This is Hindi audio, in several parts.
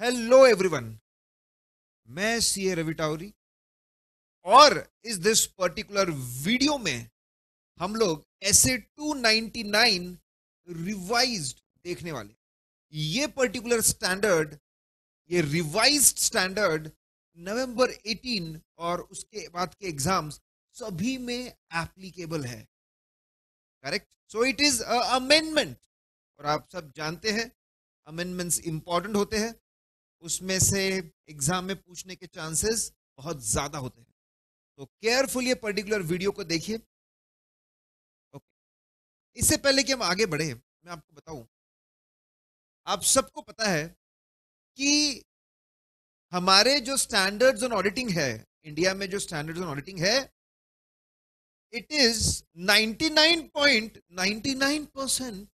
Hello everyone. मैं सीए रवि टाउरी और इस दिस पर्टिकुलर वीडियो में हम लोग एसे 299 रिवाइज्ड देखने वाले। ये पर्टिकुलर स्टैंडर्ड, ये रिवाइज्ड स्टैंडर्ड नवंबर 18 और उसके बाद के एग्जाम्स सभी में एप्लीकेबल है। Correct. So it is amendment और आप सब जानते हैं अमेंडमेंट्स इंपॉर्टेंट होते हैं, उसमें से एग्जाम में पूछने के चांसेस बहुत ज्यादा होते हैं। तो केयरफुल ये पर्टिकुलर वीडियो को देखिए। ओके, इससे पहले कि हम आगे बढ़े मैं आपको बताऊं, आप सबको पता है कि हमारे जो स्टैंडर्ड्स ऑन ऑडिटिंग है, इंडिया में जो स्टैंडर्ड्स ऑन ऑडिटिंग है, it is 99.99%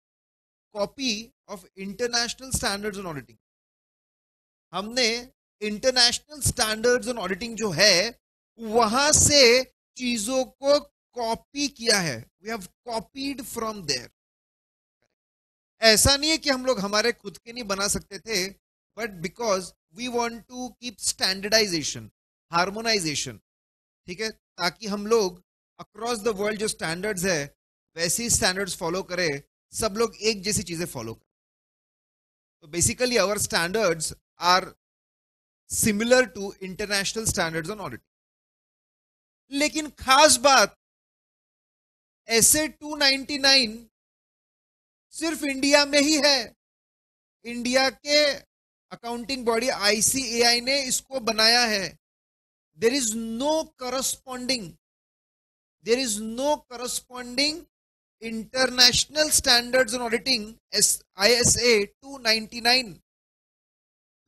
copy of international standards on auditing. हमने इंटरनेशनल स्टैंडर्ड्स ऑन ऑडिटिंग जो है वहां से चीजों को कॉपी किया है। We have copied from there. ऐसा नहीं है कि हम लोग हमारे खुद के नहीं बना सकते थे, but because we want to keep standardisation, harmonisation, ठीक है, ताकि हम लोग अक्रॉस द वर्ल्ड जो स्टैंडर्ड्स है वैसे ही स्टैंडर्ड्स फॉलो करें, सब लोग एक जैसी चीजें फॉलो करें। तो basically our standards are similar to international standards on audit. लेकिन खास बात, एसे 299 सिर्फ इंडिया में ही है। इंडिया के अकाउंटिंग बॉडी आईसीएआई ने इसको बनाया है। There is no corresponding, there is no corresponding international standards on auditing ISA 299।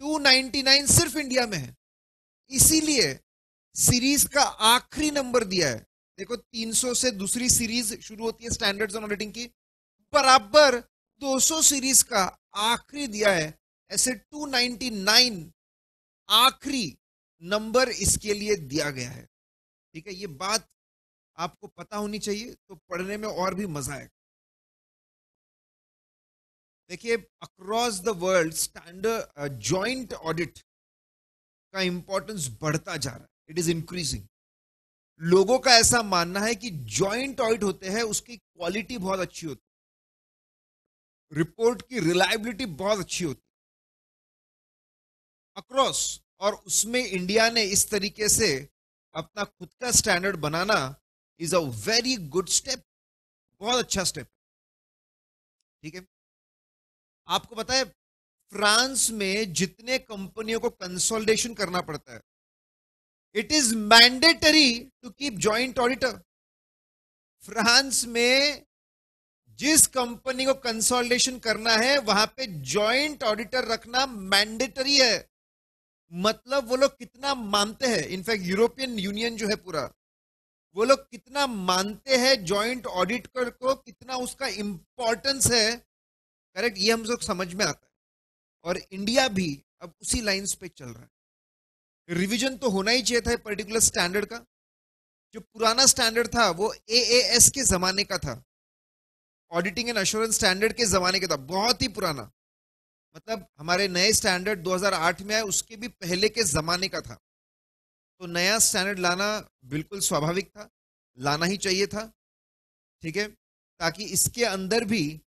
299 सिर्फ इंडिया में है, इसीलिए सीरीज का आखिरी नंबर दिया है। देखो, 300 से दूसरी सीरीज शुरू होती है स्टैंडर्ड्स ऑन ऑडिटिंग की, बराबर 200 सीरीज का आखिरी दिया है। ऐसे 299 आखिरी नंबर इसके लिए दिया गया है। ठीक है, ये बात आपको पता होनी चाहिए, तो पढ़ने में और भी मजा आएगा। देखिए, across the world standard joint audit का इंपॉर्टेंस बढ़ता जा रहा है, इट इज इंक्रीजिंग। लोगों का ऐसा मानना है कि जॉइंट ऑडिट होते हैं उसकी क्वालिटी बहुत अच्छी होती है, रिपोर्ट की रिलायबिलिटी बहुत अच्छी होती है अक्रॉस। और उसमें इंडिया ने इस तरीके से अपना खुद का standard banana is a very good step, बहुत अच्छा स्टेप। ठीक है, आपको पता है फ्रांस में जितने कंपनियों को कंसोलिडेशन करना पड़ता है, it is mandatory to keep joint auditor. France में जिस कंपनी को कंसोलिडेशन करना है वहां पे जॉइंट ऑडिटर रखना मैंडेटरी है। मतलब वो लोग कितना मानते हैं, इनफैक्ट यूरोपियन यूनियन जो है पूरा, वो लोग कितना मानते हैं जॉइंट ऑडिटर को, कितना उसका इंपॉर्टेंस है। करेक्ट, ये हम लोग समझ में आता है। और इंडिया भी अब उसी लाइंस पे चल रहा है। रिवीजन तो होना ही चाहिए था पर्टिकुलर स्टैंडर्ड का। जो पुराना स्टैंडर्ड था वो एएएस के जमाने का था, ऑडिटिंग एंड अश्योरेंस स्टैंडर्ड के जमाने का था, बहुत ही पुराना। मतलब हमारे नए स्टैंडर्ड 2008 में आए, उसके भी पहले के जमाने का था। तो नया स्टैंडर्ड लाना बिल्कुल स्वाभाविक था, लाना ही चाहिए था। ठीक है, ताकि इसके अंदर भी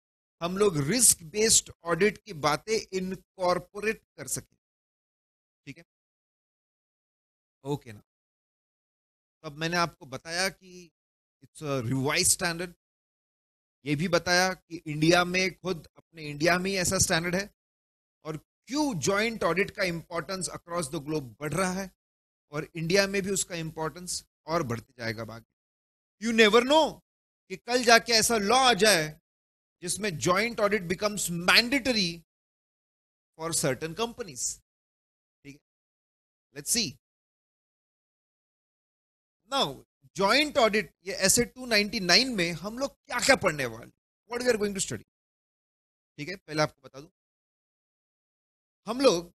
हम लोग रिस्क बेस्ड ऑडिट की बातें इनकॉर्पोरेट कर सके। ठीक है, ओके ना। तब मैंने आपको बताया कि इट्स अ रिवाइज स्टैंडर्ड, ये भी बताया कि इंडिया में खुद अपने इंडिया में ही ऐसा स्टैंडर्ड है, और क्यों जॉइंट ऑडिट का इंपॉर्टेंस अक्रॉस द ग्लोब बढ़ रहा है, और इंडिया में भी उसका इंपॉर्टेंस और बढ़ते जाएगा आगे। यू नेवर नो कि कल जाके ऐसा लॉ आ जाए जिसमें joint audit becomes mandatory for certain companies. ठीक है, let's see now joint audit, ये एसे 299 में हम लोग क्या क्या पढ़ने वाले, what we are going to study. ठीक है, पहले आपको बता दूं, हम लोग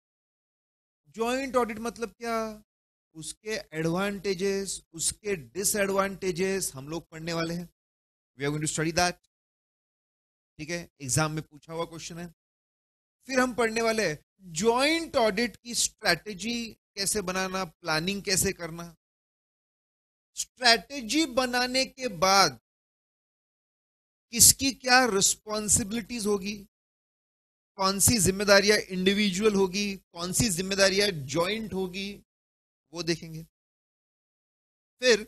जॉइंट ऑडिट मतलब क्या, उसके एडवांटेजेस, उसके डिसएडवांटेजेस हम लोग पढ़ने वाले हैं। We are going to study that. ठीक है, एग्जाम में पूछा हुआ क्वेश्चन है। फिर हम पढ़ने वाले हैं जॉइंट ऑडिट की स्ट्रैटेजी कैसे बनाना, प्लानिंग कैसे करना, स्ट्रैटेजी बनाने के बाद किसकी क्या रिस्पॉन्सिबिलिटीज होगी, कौन सी जिम्मेदारियां इंडिविजुअल होगी, कौन सी जिम्मेदारियां जॉइंट होगी, वो देखेंगे। फिर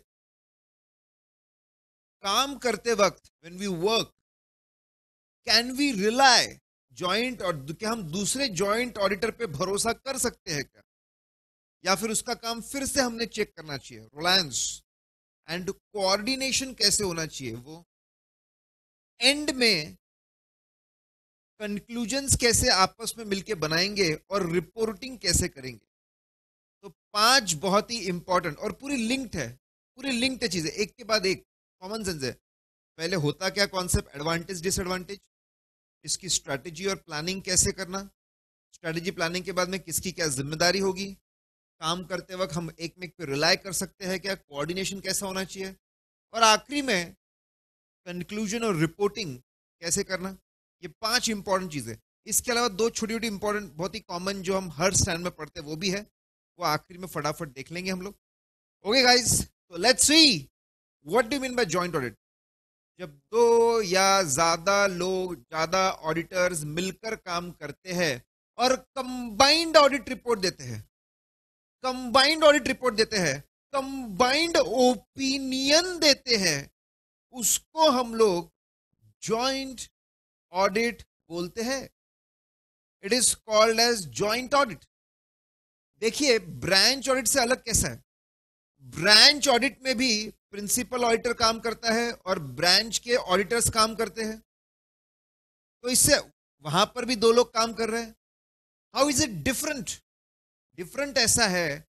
काम करते वक्त when we work, can we rely joint, और क्या हम दूसरे जॉइंट ऑडिटर पे भरोसा कर सकते हैं क्या, या फिर उसका काम फिर से हमने चेक करना चाहिए, रिलायंस एंड कोऑर्डिनेशन कैसे होना चाहिए, वो एंड में कंक्लूजन्स कैसे आपस में मिलके बनाएंगे और रिपोर्टिंग कैसे करेंगे। तो 5 बहुत ही इंपॉर्टेंट और पूरी लिंक्ड है, पूरी लिंक्ड है चीजें, एक के बाद एक, कॉमन सेंस है। पहले होता क्या कॉन्सेप्ट, एडवांटेज डिसएडवांटेज, इसकी स्ट्रैटेजी और प्लानिंग कैसे करना, स्ट्रैटेजी प्लानिंग के बाद में किसकी क्या जिम्मेदारी होगी, काम करते वक्त हम एक में पे रिलाई कर सकते हैं क्या, कोऑर्डिनेशन कैसा होना चाहिए, और आखिरी में कंक्लूजन और रिपोर्टिंग कैसे करना। ये 5 इंपॉर्टेंट चीजें। इसके अलावा 2 छोटी छोटी इंपॉर्टेंट बहुत ही कॉमन जो हम हर स्टैंड में पढ़ते हैं वो भी है, वो आखिरी में फटाफट देख लेंगे हम लोग। ओके गाइस, तो let's see what do mean by joint audit. जब 2 या ज्यादा लोग, ज्यादा ऑडिटर्स मिलकर काम करते हैं और कंबाइंड ऑडिट रिपोर्ट देते हैं, कंबाइंड ऑडिट रिपोर्ट देते हैं, कंबाइंड ओपिनियन देते हैं, उसको हम लोग जॉइंट ऑडिट बोलते हैं। It is called as joint audit. देखिए ब्रांच ऑडिट से अलग कैसा है, ब्रांच ऑडिट में भी प्रिंसिपल ऑडिटर काम करता है और ब्रांच के ऑडिटर्स काम करते हैं, तो इससे वहां पर भी 2 लोग काम कर रहे हैं। How is it different, different ऐसा है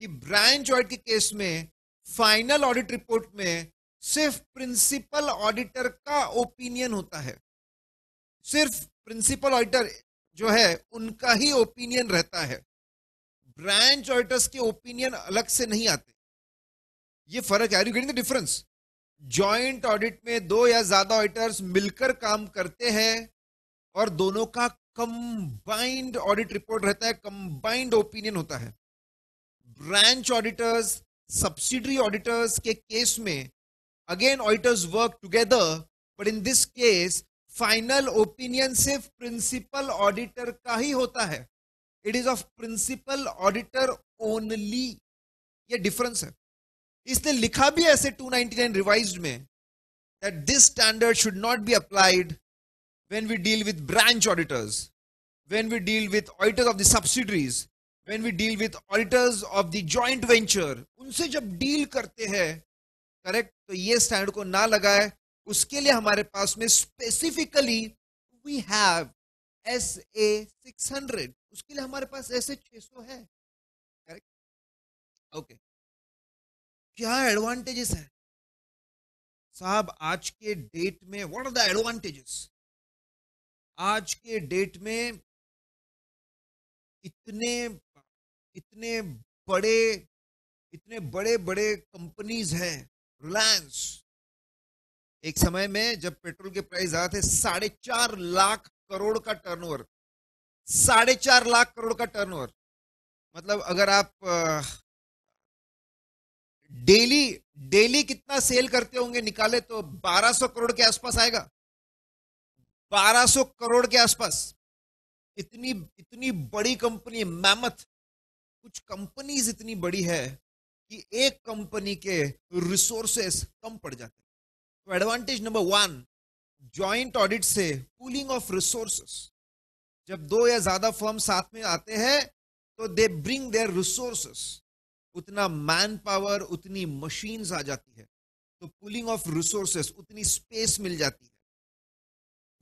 कि ब्रांच ऑडिट के केस में फाइनल ऑडिट रिपोर्ट में सिर्फ प्रिंसिपल ऑडिटर का ओपिनियन होता है, सिर्फ प्रिंसिपल ऑडिटर जो है उनका ही ओपिनियन रहता है, ब्रांच ऑडिटर्स के ओपिनियन अलग से नहीं आते। ये फर्क है, are you getting the difference. Joint audit में 2 या ज्यादा ऑडिटर्स मिलकर काम करते हैं और दोनों का कंबाइंड ऑडिट रिपोर्ट रहता है, कंबाइंड ओपिनियन होता है। ब्रांच ऑडिटर्स, सब्सिडरी ऑडिटर्स के केस में again auditors work together, but in this case final opinion सिर्फ प्रिंसिपल ऑडिटर का ही होता है, it is of principal auditor only. ये डिफरेंस है। इसने लिखा भी ऐसे 299 रिवाइज्ड में that this standard should not be applied when we deal with branch auditors, when we deal with auditors of the subsidiaries, when we deal with auditors of the joint venture, उनसे जब डील करते हैं, करेक्ट, तो ये स्टैंडर्ड को ना लगाए, उसके लिए हमारे पास में स्पेसिफिकली वी हैव SA 600, उसके लिए हमारे पास SA 600 है, करेक्ट। ओके, क्या एडवांटेजेस है साहब आज के डेट में, व्हाट आर द एडवांटेजेस। आज के डेट में इतने इतने बड़े इतने बड़े बड़े कंपनीज हैं, रिलायंस, एक समय में जब पेट्रोल के प्राइस आए थे 4.5 लाख करोड़ का टर्नओवर, 4.5 लाख करोड़ का टर्नओवर, मतलब अगर आप डेली डेली कितना सेल करते होंगे निकाले तो 1200 करोड़ के आसपास आएगा, 1200 करोड़ के आसपास। इतनी इतनी बड़ी कंपनी मैमथ। कुछ कंपनीज इतनी बड़ी है कि एक कंपनी के रिसोर्सेस कम पड़ जाते हैं। तो एडवांटेज नंबर 1, जॉइंट ऑडिट से पूलिंग ऑफ रिसोर्सेस। जब 2 या ज्यादा फर्म साथ में आते हैं तो दे ब्रिंग देयर रिसोर्सेस, उतना मैन पावर, उतनी मशीन्स आ जाती है, तो पुलिंग ऑफ रिसोर्सेस, उतनी स्पेस मिल जाती है,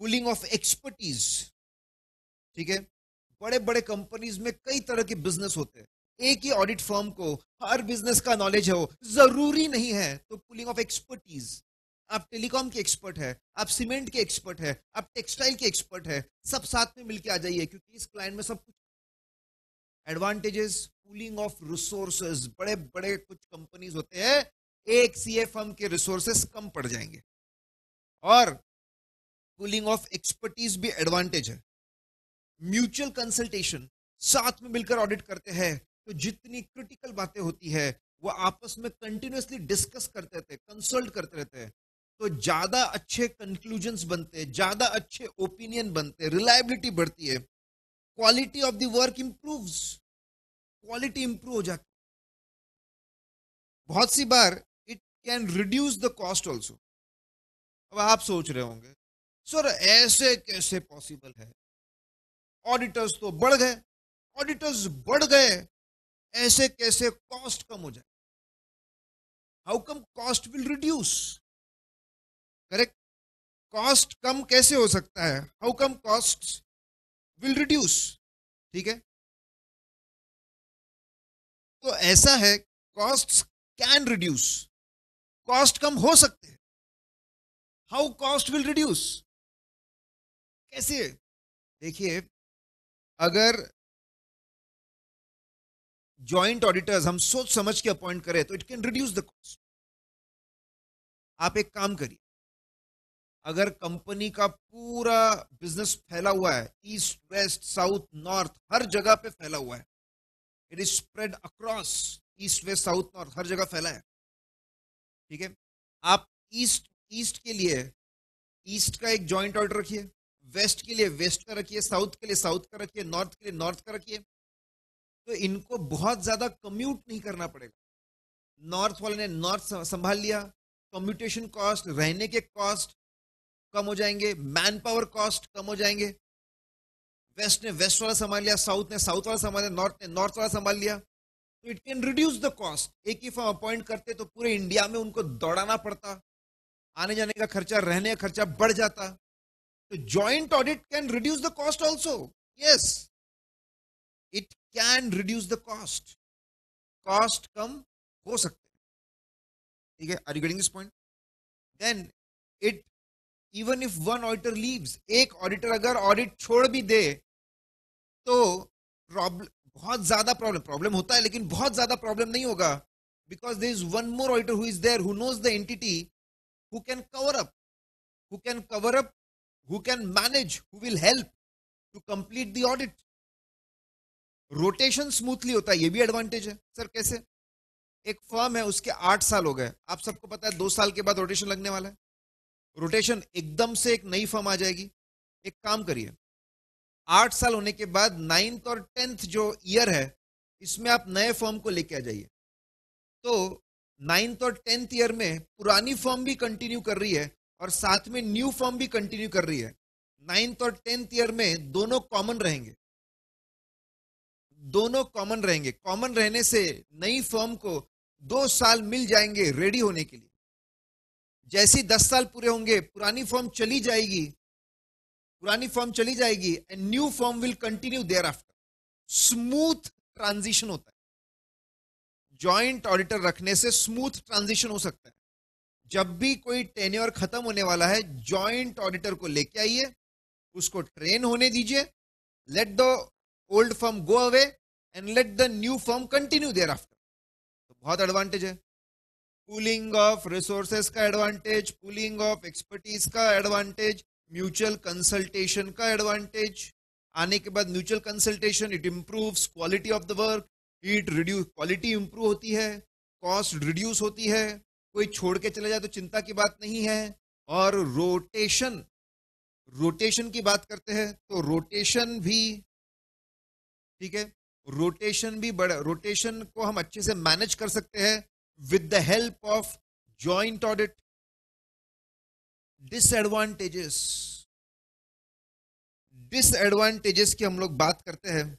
पुलिंग ऑफ एक्सपर्टीज। ठीक है, बड़े बड़े कंपनीज में कई तरह के बिजनेस होते हैं, एक ही ऑडिट फर्म को हर बिजनेस का नॉलेज हो जरूरी नहीं है, तो पुलिंग ऑफ एक्सपर्टीज, आप टेलीकॉम के एक्सपर्ट है, आप सीमेंट के एक्सपर्ट है, आप टेक्सटाइल के एक्सपर्ट है, सब साथ में मिलके आ जाइए, क्योंकि इस क्लाइंट में सब कुछ। एडवांटेजेस, पूलिंग ऑफ रिसोर्सेज, बड़े बड़े कुछ कंपनीज होते हैं एक सीए फर्म के रिसोर्सेज कम पड़ जाएंगे, और पूलिंग ऑफ एक्सपर्टीज भी एडवांटेज है। म्यूचुअल कंसल्टेशन, साथ में मिलकर ऑडिट करते हैं, तो जितनी क्रिटिकल बातें होती है वो आपस में कंटिन्यूअसली डिस्कस करते रहते हैं, कंसल्ट करते रहते हैं, तो ज्यादा अच्छे कंक्लूजन्स बनते हैं, ज्यादा अच्छे ओपिनियन बनते हैं, रिलायबिलिटी बढ़ती है, quality of the work improves, quality improve हो जाती है। बहुत सी बार it can reduce the cost also. अब आप सोच रहे होंगे सर ऐसे कैसे पॉसिबल है, ऑडिटर्स तो बढ़ गए, ऑडिटर्स बढ़ गए, ऐसे कैसे कॉस्ट कम हो जाए, how come cost will reduce, correct, cost कम कैसे हो सकता है, how come cost will reduce, ठीक है। तो ऐसा है, कॉस्ट कैन रिड्यूस, कॉस्ट कम हो सकते हैं, हाउ कॉस्ट विल रिड्यूस, कैसे, देखिए, अगर जॉइंट ऑडिटर्स हम सोच समझ के अपॉइंट करें तो it can reduce the cost. आप एक काम करिए, अगर कंपनी का पूरा बिजनेस फैला हुआ है, ईस्ट वेस्ट साउथ नॉर्थ हर जगह पे फैला हुआ है, it is spread across east west south north, हर जगह फैला है, ठीक है। आप ईस्ट ईस्ट के लिए ईस्ट का एक जॉइंट ऑर्डर रखिए, वेस्ट के लिए वेस्ट का रखिए, साउथ के लिए साउथ का रखिए, नॉर्थ के लिए नॉर्थ का रखिए, तो इनको बहुत ज्यादा कम्यूट नहीं करना पड़ेगा। नॉर्थ वाले ने नॉर्थ संभाल लिया, कम्यूटेशन कॉस्ट, रहने के कॉस्ट कम हो जाएंगे, मैन पावर कॉस्ट कम हो जाएंगे, वेस्ट ने वेस्ट वाला संभाल लिया, साउथ ने साउथ वाला संभाल लिया, नॉर्थ ने नॉर्थ वाला संभाल लिया, तो it can reduce the cost. एक ही फॉर्म अपॉइंट करते तो पूरे इंडिया में उनको दौड़ाना पड़ता, आने जाने का खर्चा, रहने का खर्चा बढ़ जाता। तो joint audit can reduce the cost also, yes, it can reduce the cost, cost कम हो सकते हैं, ठीक है। Are you getting this point? Then it, even if one auditor leaves, एक ऑडिटर अगर ऑडिट छोड़ भी दे तो प्रॉब्लम, बहुत ज्यादा प्रॉब्लम प्रॉब्लम होता है लेकिन बहुत ज्यादा प्रॉब्लम नहीं होगा, because there is one more auditor who is there, who knows the entity, who can cover up, who can cover up, who can manage, who will help to complete the audit. Rotation smoothly होता है, ये भी एडवांटेज है। सर कैसे? एक फर्म है, उसके 8 साल हो गए, आप सबको पता है 2 साल के बाद रोटेशन लगने वाला है, रोटेशन एकदम से एक नई फर्म आ जाएगी। एक काम करिए, 8 साल होने के बाद 9th और 10th जो ईयर है, इसमें आप नए फर्म को लेके आ जाइए। तो 9th और 10th ईयर में पुरानी फर्म भी कंटिन्यू कर रही है और साथ में न्यू फर्म भी कंटिन्यू कर रही है। 9th और 10th ईयर में दोनों कॉमन रहेंगे, दोनों कॉमन रहेंगे। कॉमन रहने से नई फर्म को 2 साल मिल जाएंगे रेडी होने के लिए। जैसे 10 साल पूरे होंगे, पुरानी फर्म चली जाएगी, पुरानी फर्म चली जाएगी and new firm will continue thereafter. Smooth transition होता है, जॉइंट ऑडिटर रखने से स्मूथ ट्रांजिशन हो सकता है। जब भी कोई टेन्योर खत्म होने वाला है, जॉइंट ऑडिटर को लेके आइए, उसको ट्रेन होने दीजिए, let the old firm go away and let the new firm continue thereafter. तो बहुत एडवांटेज है, पूलिंग ऑफ रिसोर्सेस का एडवांटेज, पूलिंग ऑफ एक्सपर्टीज का एडवांटेज, म्यूचुअल कंसल्टेशन का एडवांटेज। आने के बाद mutual consultation, it improves quality of the work, it reduce, quality improve होती है, कॉस्ट रिड्यूस होती है, कोई छोड़ के चले जाए तो चिंता की बात नहीं है। और रोटेशन, रोटेशन की बात करते हैं तो रोटेशन भी, ठीक है, रोटेशन भी बड़ा, रोटेशन को हम अच्छे से मैनेज कर सकते हैं with the help of joint audit. Disadvantages, disadvantages की हम लोग बात करते हैं,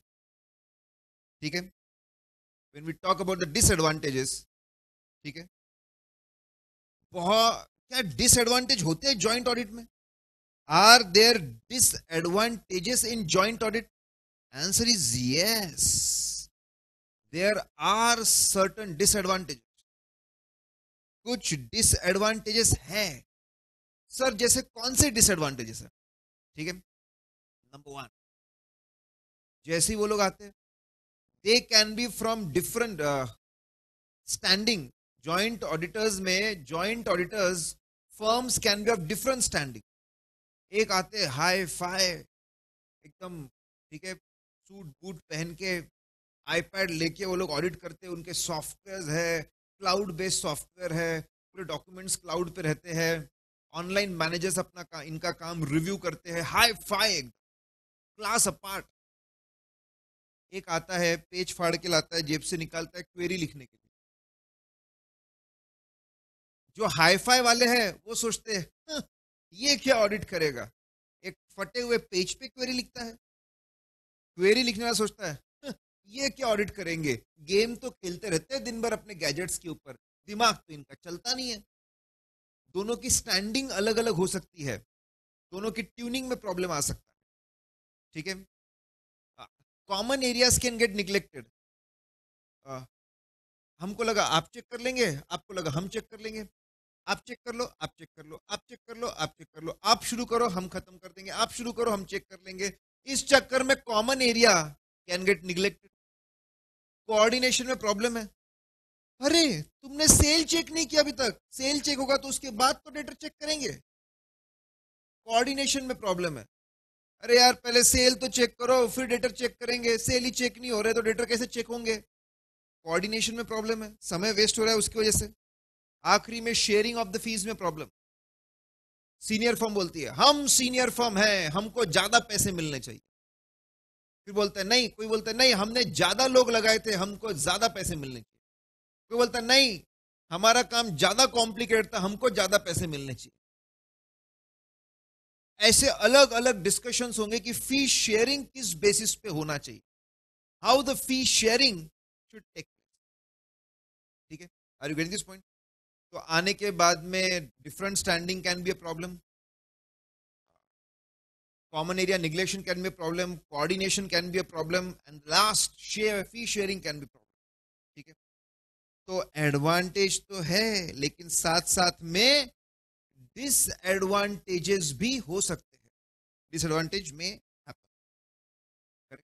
ठीक है, when we talk about the disadvantages, ठीक है, बहुत क्या डिसएडवांटेज होते हैं जॉइंट ऑडिट में? Are there disadvantages in joint audit? Answer is yes, there are certain disadvantages, कुछ डिसएडवांटेजेस हैं। सर जैसे कौन से डिसएडवांटेजेस है? ठीक है, नंबर 1, जैसे ही वो लोग आते हैं, they can be from different standing. Joint auditors में, joint auditors firms can be of different standing. एक आते हैं हाई फाई एकदम, ठीक है, सूट बूट पहन के आईपैड लेके वो लोग ऑडिट करते हैं, उनके सॉफ्टवेयर है, क्लाउड बेस्ड सॉफ्टवेयर है, पूरे डॉक्यूमेंट्स क्लाउड पे रहते हैं, ऑनलाइन मैनेजर्स इनका काम रिव्यू करते हैं, हाई फाई क्लास अपार्ट। एक आता है पेज फाड़ के लाता है, जेब से निकालता है क्वेरी लिखने के लिए। जो हाई फाई वाले हैं वो सोचते हैं, "हाँ, ये क्या ऑडिट करेगा, एक फटे हुए पेज पे क्वेरी लिखता है।" क्वेरी लिखने वाला सोचता है, "हाँ, ये क्या ऑडिट करेंगे, गेम तो खेलते रहते हैं दिन भर अपने गैजेट्स के ऊपर, दिमाग तो इनका चलता नहीं है।" दोनों की स्टैंडिंग अलग अलग हो सकती है, दोनों की ट्यूनिंग में प्रॉब्लम आ सकता है। ठीक है, common areas can get neglected. हमको लगा आप चेक कर लेंगे, आपको लगा हम चेक कर लेंगे, आप चेक कर लो, आप चेक कर लो, आप चेक कर लो, आप चेक कर लो, आप शुरू करो हम खत्म कर देंगे, आप शुरू करो हम चेक कर लेंगे। इस चक्कर में common area can get neglected, coordination में प्रॉब्लम है। अरे तुमने सेल चेक नहीं किया अभी तक, सेल चेक होगा तो उसके बाद तो डेटा चेक करेंगे। कोऑर्डिनेशन में प्रॉब्लम है। अरे यार पहले सेल तो चेक करो फिर डेटर चेक करेंगे, सेल ही चेक नहीं हो रहे तो डेटर कैसे चेक होंगे। कोऑर्डिनेशन में प्रॉब्लम है, समय वेस्ट हो रहा है उसकी वजह से। आखिरी में शेयरिंग ऑफ द फीस में प्रॉब्लम। सीनियर फर्म बोलती है हम सीनियर फर्म है, हमको ज्यादा पैसे मिलने चाहिए। फिर बोलते हैं नहीं, कोई बोलता है नहीं हमने ज्यादा लोग लगाए थे, हमको ज्यादा पैसे मिलने चाहिए। कोई बोलता है नहीं हमारा काम ज्यादा कॉम्प्लिकेटेड था, हमको ज्यादा पैसे मिलने चाहिए। ऐसे अलग अलग डिस्कशंस होंगे कि फी शेयरिंग किस बेसिस पे होना चाहिए, how the fee sharing should take place. ठीक है, are you getting this point? तो आने के बाद में different standing can be a problem, common area neglection can be a problem, coordination can be a problem, and last fee sharing can be a problem. ठीक है, तो एडवांटेज तो है लेकिन साथ साथ में डिसएडवांटेजेस भी हो सकते हैं, डिसएडवांटेज में happen. Correct,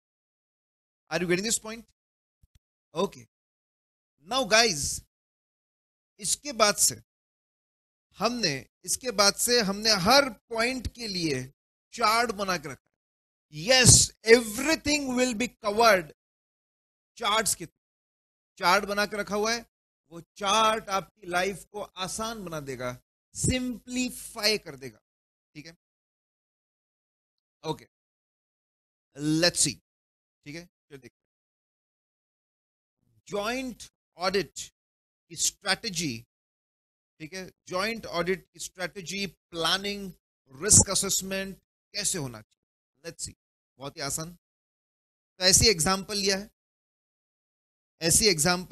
are you getting this point? Okay, now guys इसके बाद से हमने हमने हर पॉइंट के लिए चार्ट बना के रखा है। Yes, everything will be covered charts के थ्रू। चार्ट बना के रखा हुआ है, वो चार्ट आपकी लाइफ को आसान बना देगा, सिंप्लीफाई कर देगा। ठीक है, ओके, लेट्स सी। ठीक है, चलिए देखते हैं जॉइंट ऑडिट की स्ट्रैटेजी। ठीक है, जॉइंट ऑडिट की स्ट्रैटेजी, प्लानिंग, रिस्क असेसमेंट कैसे होना चाहिए। लेट्स सी, बहुत ही आसान। तो ऐसी एग्जांपल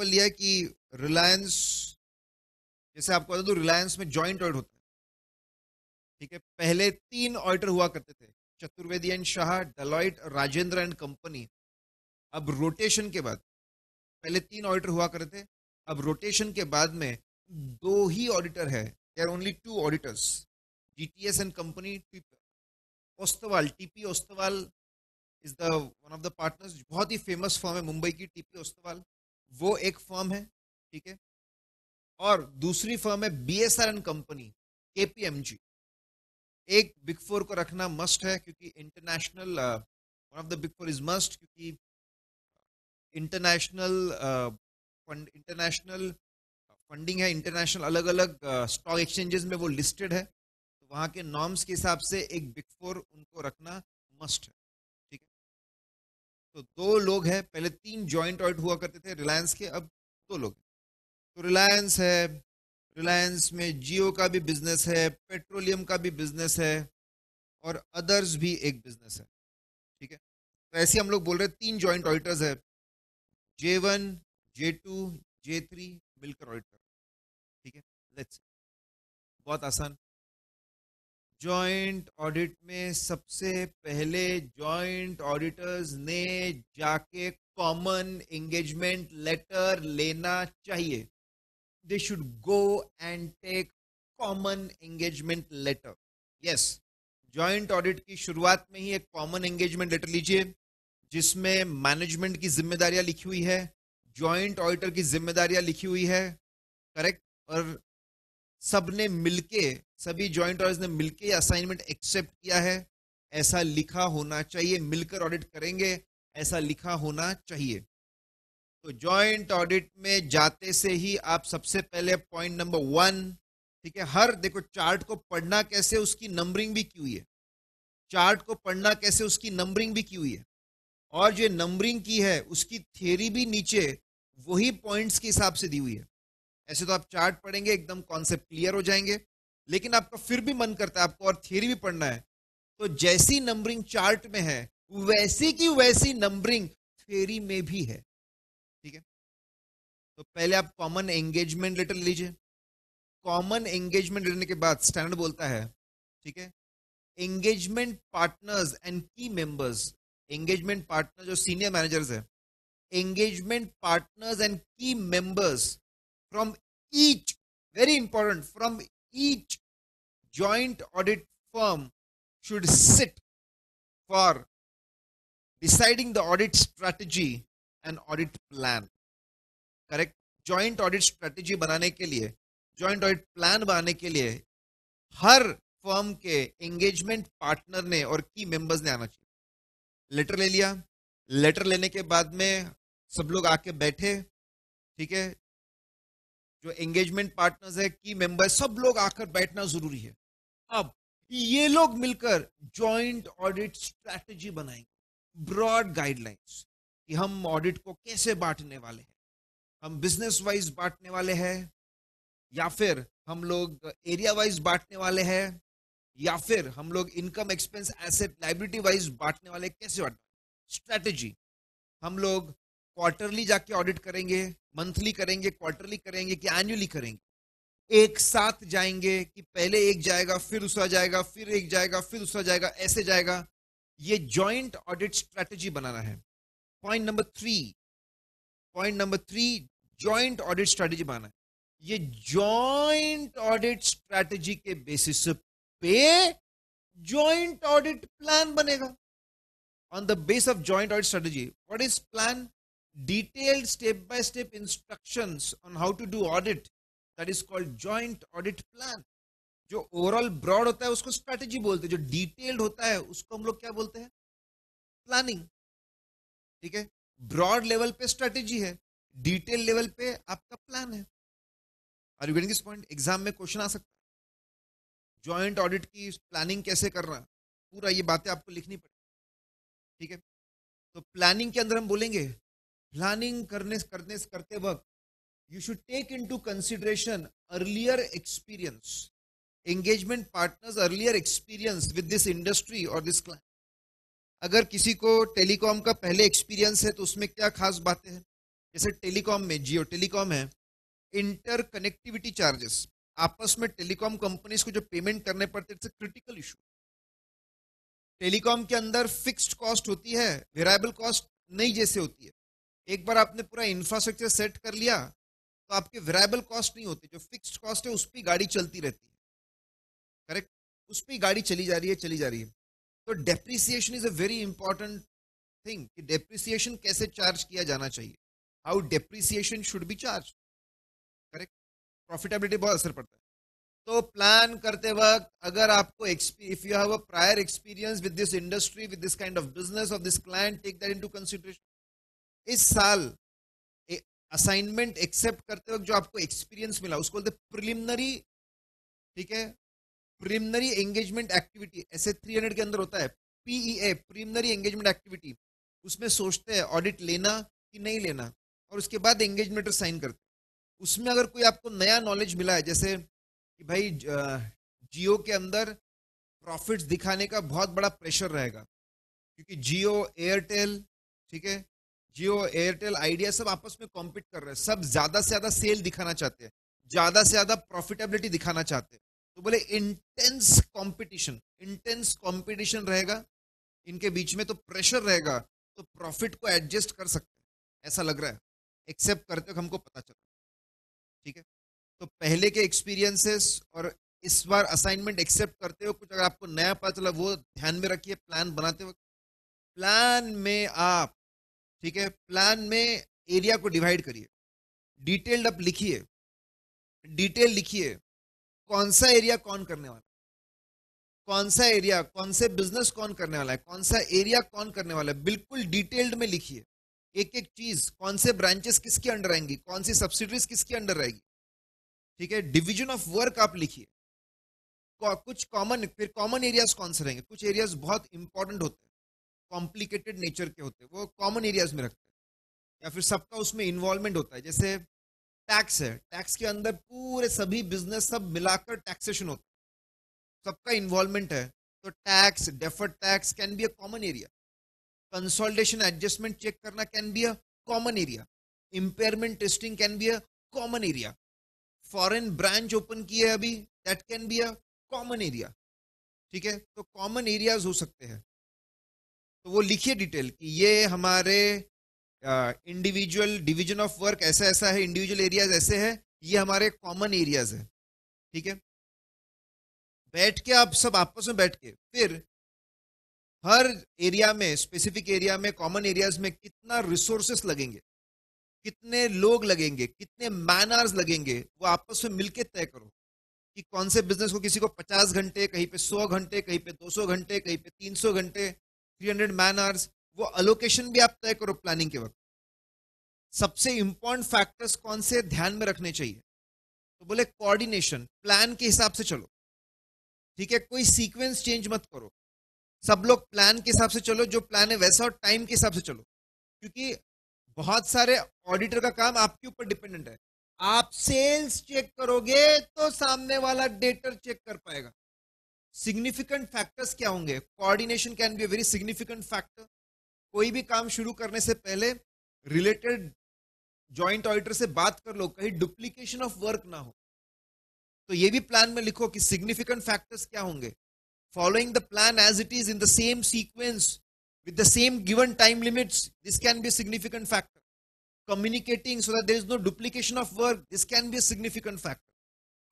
लिया है कि रिलायंस, जैसे आपको बता दूं रिलायंस में जॉइंट ऑडिट होता है। ठीक है, पहले 3 ऑडिटर हुआ करते थे, Chaturvedi and Shah, Deloitte, Rajendra and company. अब रोटेशन के बाद, पहले 3 ऑडिटर हुआ करते थे, अब रोटेशन के बाद में 2 ही ऑडिटर है, there only 2 auditors, GTS and company. Ostwal, TP Ostwal is the one of the partners, बहुत ही फेमस फर्म है मुंबई की, टीपी ओस्तवाल, वो एक फर्म है। ठीक है, और दूसरी फर्म है बीएसआर एंड कंपनी, केपीएमजी। एक बिग फोर को रखना मस्ट है क्योंकि international, one of the big four is must, क्योंकि इंटरनेशनल इंटरनेशनल फंडिंग है, इंटरनेशनल अलग अलग स्टॉक एक्सचेंजेस में वो लिस्टेड है, तो वहाँ के नॉर्म्स के हिसाब से एक बिग फोर उनको रखना मस्ट है। ठीक है, तो 2 लोग हैं, पहले 3 जॉइंट ऑडिट हुआ करते थे रिलायंस के, अब 2 लोग। तो रिलायंस है, रिलायंस में जियो का भी बिजनेस है, पेट्रोलियम का भी बिजनेस है, और अदर्स भी एक बिजनेस है। ठीक है, तो ऐसे हम लोग बोल रहे हैं 3 जॉइंट ऑडिटर्स है, J1, J2, J3 मिलकर ऑडिट कर। ठीक है, लेट्स, बहुत आसान। जॉइंट ऑडिट में सबसे पहले जॉइंट ऑडिटर्स ने जाके कॉमन एंगेजमेंट लेटर लेना चाहिए। They should go and take common engagement letter. Yes, joint audit की शुरुआत में ही एक कॉमन एंगेजमेंट लेटर लीजिए जिसमें मैनेजमेंट की जिम्मेदारियां लिखी हुई है, जॉइंट ऑडिटर की जिम्मेदारियां लिखी हुई है। करेक्ट, और सबने मिलके, सभी जॉइंट ऑडिटर्स ने मिलके असाइनमेंट एक्सेप्ट किया है, ऐसा लिखा होना चाहिए। मिलकर ऑडिट करेंगे, ऐसा लिखा होना चाहिए। तो जॉइंट ऑडिट में जाते से ही आप सबसे पहले पॉइंट नंबर 1, ठीक है, हर देखो चार्ट को पढ़ना कैसे, उसकी नंबरिंग भी की हुई है। चार्ट को पढ़ना कैसे, उसकी नंबरिंग भी की हुई है। और जो नंबरिंग की है उसकी थियरी भी नीचे वही पॉइंट्स के हिसाब से दी हुई है। ऐसे तो आप चार्ट पढ़ेंगे एकदम कॉन्सेप्ट क्लियर हो जाएंगे, लेकिन आपका फिर भी मन करता है आपको और थियरी भी पढ़ना है, तो जैसी नंबरिंग चार्ट में है वैसी की वैसी नंबरिंग थियरी में भी है। ठीक है, तो पहले आप कॉमन एंगेजमेंट लेटर लीजिए। कॉमन एंगेजमेंट लेने के बाद स्टैंडर्ड बोलता है, ठीक है, एंगेजमेंट पार्टनर्स एंड की मेंबर्स, एंगेजमेंट पार्टनर जो सीनियर मैनेजर्स है, engagement partners and key members from each, very important, from each joint audit firm should sit for deciding the audit strategy and audit plan. Correct, joint audit strategy बनाने के लिए, जॉइंट ऑडिट प्लान बनाने के लिए हर फर्म के एंगेजमेंट पार्टनर ने और की मेंबर्स ने आना चाहिए। लेटर ले लिया, लेटर लेने के बाद में सब लोग आके बैठे, ठीक है, जो एंगेजमेंट पार्टनर्स है, की मेंबर, सब लोग आकर बैठना जरूरी है। अब ये लोग मिलकर जॉइंट ऑडिट स्ट्रैटेजी बनाएंगे, ब्रॉड गाइडलाइंस कि हम ऑडिट को कैसे बांटने वाले हैं, हम बिजनेस वाइज बांटने वाले हैं, या फिर हम लोग एरिया वाइज बांटने वाले हैं, या फिर हम लोग income expense asset liability wise बांटने वाले, कैसे बांटना, स्ट्रैटेजी। हम लोग क्वार्टरली जाके ऑडिट करेंगे, मंथली करेंगे, क्वार्टरली करेंगे कि एनुअली करेंगे, एक साथ जाएंगे कि पहले एक जाएगा फिर दूसरा जाएगा फिर एक जाएगा फिर दूसरा जाएगा, ऐसे जाएगा। ये जॉइंट ऑडिट स्ट्रेटेजी बनाना है। Point number 3 joint audit strategy बनाना है। ये जॉइंट ऑडिट स्ट्रेटेजी के बेसिस पे जॉइंट ऑडिट प्लान बनेगा। on the base of joint audit strategy. What is plan? Detailed step-by-step instructions on how to do audit. That is called joint audit plan. जो ओवरऑल ब्रॉड होता है उसको स्ट्रेटेजी बोलते हैं, जो डिटेल्ड होता है उसको हम लोग क्या बोलते हैं, प्लानिंग। ठीक है, ब्रॉड लेवल पे स्ट्रेटेजी है, डिटेल लेवल पे आपका प्लान है। Are you getting this point? Exam में क्वेश्चन आ सकता है, जॉइंट ऑडिट की प्लानिंग कैसे करना, पूरा ये बातें आपको लिखनी पड़ेगी। ठीक है, तो प्लानिंग के अंदर हम बोलेंगे, प्लानिंग करते वक्त you should take into consideration earlier experience, engagement partners earlier experience with this industry और दिस क्लाइंट। अगर किसी को टेलीकॉम का पहले एक्सपीरियंस है तो उसमें क्या खास बातें हैं, जैसे टेलीकॉम में, जियो टेलीकॉम है, इंटर कनेक्टिविटी चार्जेस, आपस में टेलीकॉम कंपनीज को जो पेमेंट करने पड़ते, इट्स क्रिटिकल इशू। टेलीकॉम के अंदर फिक्स्ड कॉस्ट होती है, वेरिएबल कॉस्ट नहीं जैसे होती है। एक बार आपने पूरा इंफ्रास्ट्रक्चर सेट कर लिया तो आपके वेरिएबल कॉस्ट नहीं होती, जो फिक्स्ड कॉस्ट है उस पर गाड़ी चलती रहती है। करेक्ट, उस पर गाड़ी चली जा रही है, चली जा रही है। तो depreciation is a very important thing, कि डेप्रिसिएशन कैसे चार्ज किया जाना चाहिए, how depreciation should be charge. Correct, profitability बहुत असर पड़ता है। तो प्लान करते वक्त अगर आपको if you have a prior experience with this industry, with this kind of business of this client, take that into consideration. इस साल असाइनमेंट एक्सेप्ट करते वक्त जो आपको एक्सपीरियंस मिला उसको बोलते प्रिलिमिनरी, ठीक है, प्रिलिमिनरी एंगेजमेंट एक्टिविटी, ऐसे 300 के अंदर होता है पीईए, प्रिलिमिनरी एंगेजमेंट एक्टिविटी। उसमें सोचते हैं ऑडिट लेना कि नहीं लेना, और उसके बाद एंगेजमेंट साइन करते हैं। उसमें अगर कोई आपको नया नॉलेज मिला है, जैसे कि भाई जियो के अंदर प्रॉफिट्स दिखाने का बहुत बड़ा प्रेशर रहेगा, क्योंकि जियो एयरटेल, ठीक है, जियो एयरटेल आइडिया सब आपस में कॉम्पीट कर रहे हैं, सब ज्यादा से ज्यादा सेल दिखाना चाहते हैं, ज्यादा से ज्यादा प्रॉफिटेबिलिटी दिखाना चाहते हैं। तो बोले इंटेंस कंपटीशन रहेगा इनके बीच में, तो प्रेशर रहेगा, तो प्रॉफिट को एडजस्ट कर सकते हैं, ऐसा लग रहा है, एक्सेप्ट करते हो हमको पता चला। ठीक है, तो पहले के एक्सपीरियंसेस और इस बार असाइनमेंट एक्सेप्ट करते हो, कुछ अगर आपको नया पता चला वो ध्यान में रखिए प्लान बनाते वक्त। प्लान में आप, ठीक है, प्लान में एरिया को डिवाइड करिए, डिटेल्ड आप लिखिए, डिटेल लिखिए कौन सा एरिया कौन करने वाला, कौन सा एरिया, कौन से बिजनेस कौन करने वाला है, कौन सा एरिया कौन करने वाला है, बिल्कुल डिटेल्ड में लिखिए। एक एक चीज, कौन से ब्रांचेस किसके अंडर आएंगी, कौन सी सब्सिडरीज किसके अंडर रहेगी, ठीक है। डिवीजन ऑफ वर्क आप लिखिए। कुछ कॉमन, फिर कॉमन एरियाज कौन से रहेंगे, कुछ एरियाज बहुत इंपॉर्टेंट होते हैं, कॉम्प्लिकेटेड नेचर के होते हैं, वो कॉमन एरियाज में रखते हैं, या फिर सबका उसमें इन्वॉल्वमेंट होता है। जैसे टैक्स है, टैक्स के अंदर पूरे सभी बिजनेस सब मिलाकर टैक्सेशन होता है, सबका इन्वॉल्वमेंट है, तो tax, deferred tax can be a common area. Consolidation adjustment check करना can be a common area. Impairment testing can be a common area. Foreign branch open की है अभी, that can be a common area, ठीक है। तो कॉमन एरियाज हो सकते हैं, तो वो लिखिए डिटेल कि ये हमारे इंडिविजुअल डिवीजन ऑफ वर्क ऐसा ऐसा है, इंडिविजुअल एरियाज ऐसे है, ये हमारे कॉमन एरियाज है, ठीक है। बैठ के आप सब आपस में बैठ के फिर हर एरिया में, स्पेसिफिक एरिया में, कॉमन एरियाज में कितना रिसोर्सेस लगेंगे, कितने लोग लगेंगे, कितने मैन आवर्स लगेंगे, वो आपस में मिलके तय करो कि कौन से बिजनेस को किसी को 50 घंटे, कहीं पे 100 घंटे, कहीं पे 200 घंटे, कहीं पे 300 घंटे, 300 मैन आवर्स, वो अलोकेशन भी आप तय करो प्लानिंग के वक्त। सबसे इंपॉर्टेंट फैक्टर्स कौन से ध्यान में रखने चाहिए, तो बोले कोऑर्डिनेशन, प्लान के हिसाब से चलो, ठीक है। कोई सीक्वेंस चेंज मत करो, सब लोग प्लान के हिसाब से चलो, जो प्लान है वैसा, और टाइम के हिसाब से चलो, क्योंकि बहुत सारे ऑडिटर का काम आपके ऊपर डिपेंडेंट है। आप सेल्स चेक करोगे तो सामने वाला डेटर चेक कर पाएगा। सिग्निफिकेंट फैक्टर्स क्या होंगे, coordination can be a very significant factor. कोई भी काम शुरू करने से पहले रिलेटेड जॉइंट ऑडिटर से बात कर लो, कहीं डुप्लीकेशन ऑफ वर्क ना हो। तो ये भी प्लान में लिखो कि सिग्निफिकेंट फैक्टर्स क्या होंगे। Following the plan as it is in the same sequence with the same given time limits, this can be a significant factor. Communicating so that there is no duplication of work, this can be a significant factor.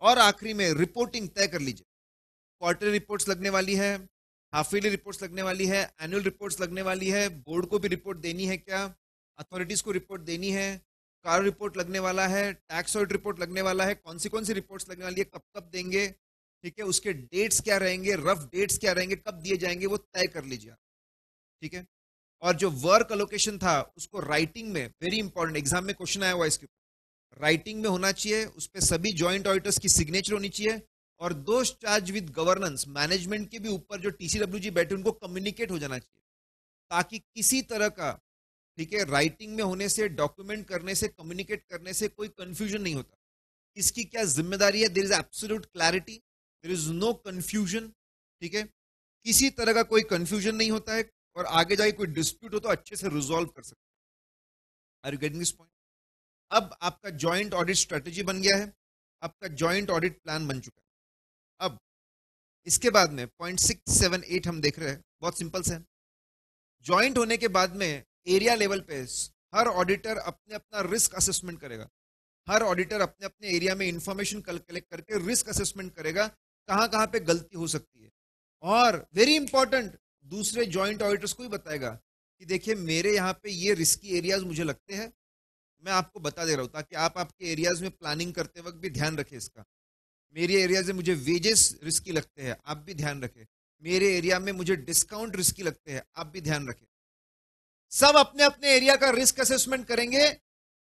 और आखिरी में रिपोर्टिंग तय कर लीजिए, क्वार्टरली रिपोर्ट्स लगने वाली है, हाफ ईयरली रिपोर्ट्स लगने वाली है, एनुअल रिपोर्ट्स लगने वाली है, बोर्ड को भी रिपोर्ट देनी है क्या, अथॉरिटीज को रिपोर्ट देनी है, कार रिपोर्ट लगने वाला है, टैक्स ऑडिट रिपोर्ट लगने वाला है, कौन सी रिपोर्ट्स लगने वाली है, कब कब देंगे, ठीक है, उसके डेट्स क्या रहेंगे, रफ डेट्स क्या रहेंगे, कब दिए जाएंगे, वो तय कर लीजिए, ठीक है। और जो वर्क अलोकेशन था उसको राइटिंग में, वेरी इंपॉर्टेंट, एग्जाम में क्वेश्चन आया हुआ इसके ऊपर, राइटिंग में होना चाहिए, उस पर सभी जॉइंट ऑडिटर्स की सिग्नेचर होनी चाहिए, और दो चार्ज विद गवर्नेंस, मैनेजमेंट के भी ऊपर जो टीसीडब्ल्यूजी बैठे उनको कम्युनिकेट हो जाना चाहिए, ताकि किसी तरह का, ठीक है, राइटिंग में होने से, डॉक्यूमेंट करने से, कम्युनिकेट करने से कोई कंफ्यूजन नहीं होता, इसकी क्या जिम्मेदारी है, there is absolute clarity, there is no confusion, ठीक है, किसी तरह का कोई कंफ्यूजन नहीं होता है, और आगे जाके कोई डिस्प्यूट हो तो अच्छे से रिजॉल्व कर सकते हैं। Are you getting this point. अब आपका जॉइंट ऑडिट स्ट्रेटेजी बन गया है, आपका जॉइंट ऑडिट प्लान बन चुका है। अब इसके बाद में पॉइंट 6, 7, 8 हम देख रहे हैं, बहुत सिंपल से। ज्वाइंट होने के बाद में एरिया लेवल पे हर ऑडिटर अपने अपना रिस्क असेसमेंट करेगा, हर ऑडिटर अपने अपने एरिया में इंफॉर्मेशन कलेक्ट करके रिस्क असेसमेंट करेगा, कहां कहां पे गलती हो सकती है, और वेरी इंपॉर्टेंट, दूसरे जॉइंट ऑडिटर्स को भी बताएगा कि देखिए मेरे यहाँ पे ये रिस्की एरियाज मुझे लगते हैं, मैं आपको बता दे रहा हूँ, ताकि आप आपके एरियाज में प्लानिंग करते वक्त भी ध्यान रखें इसका। मेरे एरिया में मुझे वेजेस रिस्की लगते हैं, आप भी ध्यान रखें। मेरे एरिया में मुझे डिस्काउंट रिस्की लगते हैं, आप भी ध्यान रखें। सब अपने अपने एरिया का रिस्क असेसमेंट करेंगे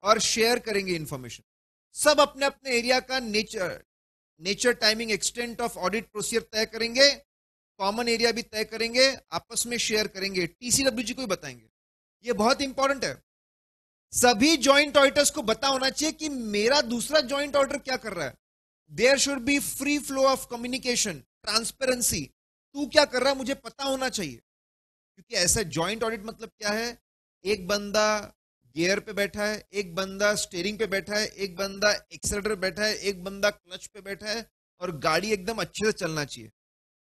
और शेयर करेंगे इंफॉर्मेशन। सब अपने अपने एरिया का nature timing extent of audit procedure तय करेंगे, कॉमन एरिया भी तय करेंगे, आपस में शेयर करेंगे, टीसीडब्ल्यूजी को भी बताएंगे। ये बहुत इंपॉर्टेंट है, सभी जॉइंट ऑडिटर्स को पता होना चाहिए कि मेरा दूसरा जॉइंट ऑडिटर क्या कर रहा है। There should be free flow of communication, transparency, तू क्या कर रहा है मुझे पता होना चाहिए, क्योंकि ऐसा जॉइंट ऑडिट मतलब क्या है, एक बंदा गियर पे बैठा है, एक बंदा स्टीयरिंग पे बैठा है, एक बंदा एक्सेलरेटर पे बैठा है, एक बंदा क्लच पे बैठा है, और गाड़ी एकदम अच्छे से चलना चाहिए।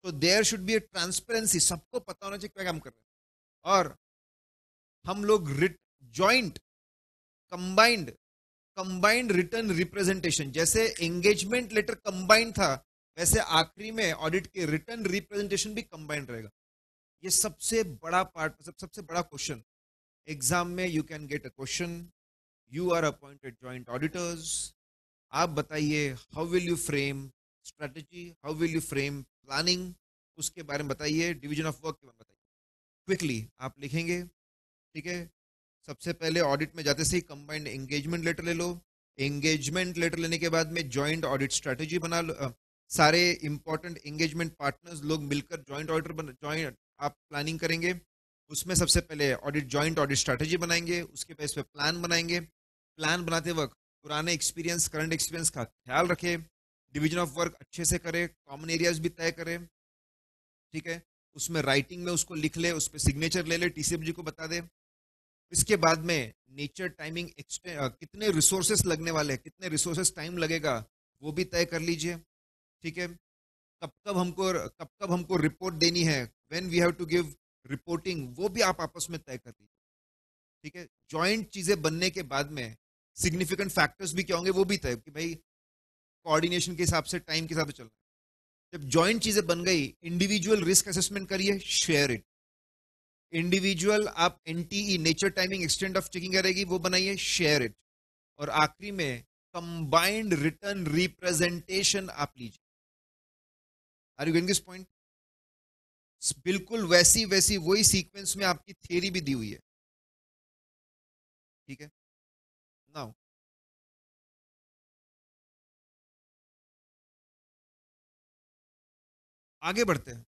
तो there should be a transparency, सबको पता होना चाहिए क्या काम कर रहे हैं। और हम लोग joint combined combined written representation, जैसे एंगेजमेंट लेटर कंबाइंड था, वैसे आखिरी में ऑडिट के रिटर्न रिप्रेजेंटेशन भी कंबाइंड रहेगा। ये सबसे बड़ा पार्ट, सबसे बड़ा क्वेश्चन एग्जाम में, you can get a question, you are appointed joint auditors, आप बताइए how will you frame strategy, how will you frame planning, उसके बारे में बताइए, डिवीजन ऑफ वर्क के बारे में बताइए। क्विकली आप लिखेंगे, ठीक है। सबसे पहले ऑडिट में जाते से ही कंबाइंड एंगेजमेंट लेटर ले लो। एंगेजमेंट लेटर लेने के बाद में जॉइंट ऑडिट स्ट्रेटेजी बना लो। सारे इंपॉर्टेंट एंगेजमेंट पार्टनर्स लोग मिलकर जॉइंट ऑडिटर जॉइंट आप प्लानिंग करेंगे। उसमें सबसे पहले जॉइंट ऑडिट स्ट्रेटेजी बनाएंगे, उसके बाद इस पर प्लान बनाएंगे। प्लान बनाते वक्त पुराने एक्सपीरियंस, करंट एक्सपीरियंस का ख्याल रखें। डिवीजन ऑफ वर्क अच्छे से करें, कॉमन एरियाज भी तय करें, ठीक है। उसमें राइटिंग में उसको लिख ले, उस पर सिग्नेचर ले ले, टीसीएफ जी को बता दे। इसके बाद में नेचर टाइमिंग कितने रिसोर्सेस लगने वाले हैं, कितने रिसोर्सेस टाइम लगेगा, वो भी तय कर लीजिए, ठीक है। कब कब हमको रिपोर्ट देनी है, when we have to give reporting, वो भी आप आपस में तय कर लीजिए, ठीक है। जॉइंट चीजें बनने के बाद में सिग्निफिकेंट फैक्टर्स भी क्या होंगे वो भी तय, कि भाई कोऑर्डिनेशन के हिसाब से, टाइम के हिसाब से चलना है। जब जॉइंट चीजें बन गई, इंडिविजुअल रिस्क असेसमेंट करिए, शेयर इट। इंडिविजुअल आप NTE, nature timing extent of checking करेगी, वो बनाइए, शेयर इट। और आखिरी में कंबाइंड रिटर्न रिप्रेजेंटेशन आप लीजिए। Are you getting this point? बिल्कुल वैसी वैसी वही सीक्वेंस में आपकी थ्योरी भी दी हुई है, ठीक है। नाउ आगे बढ़ते हैं,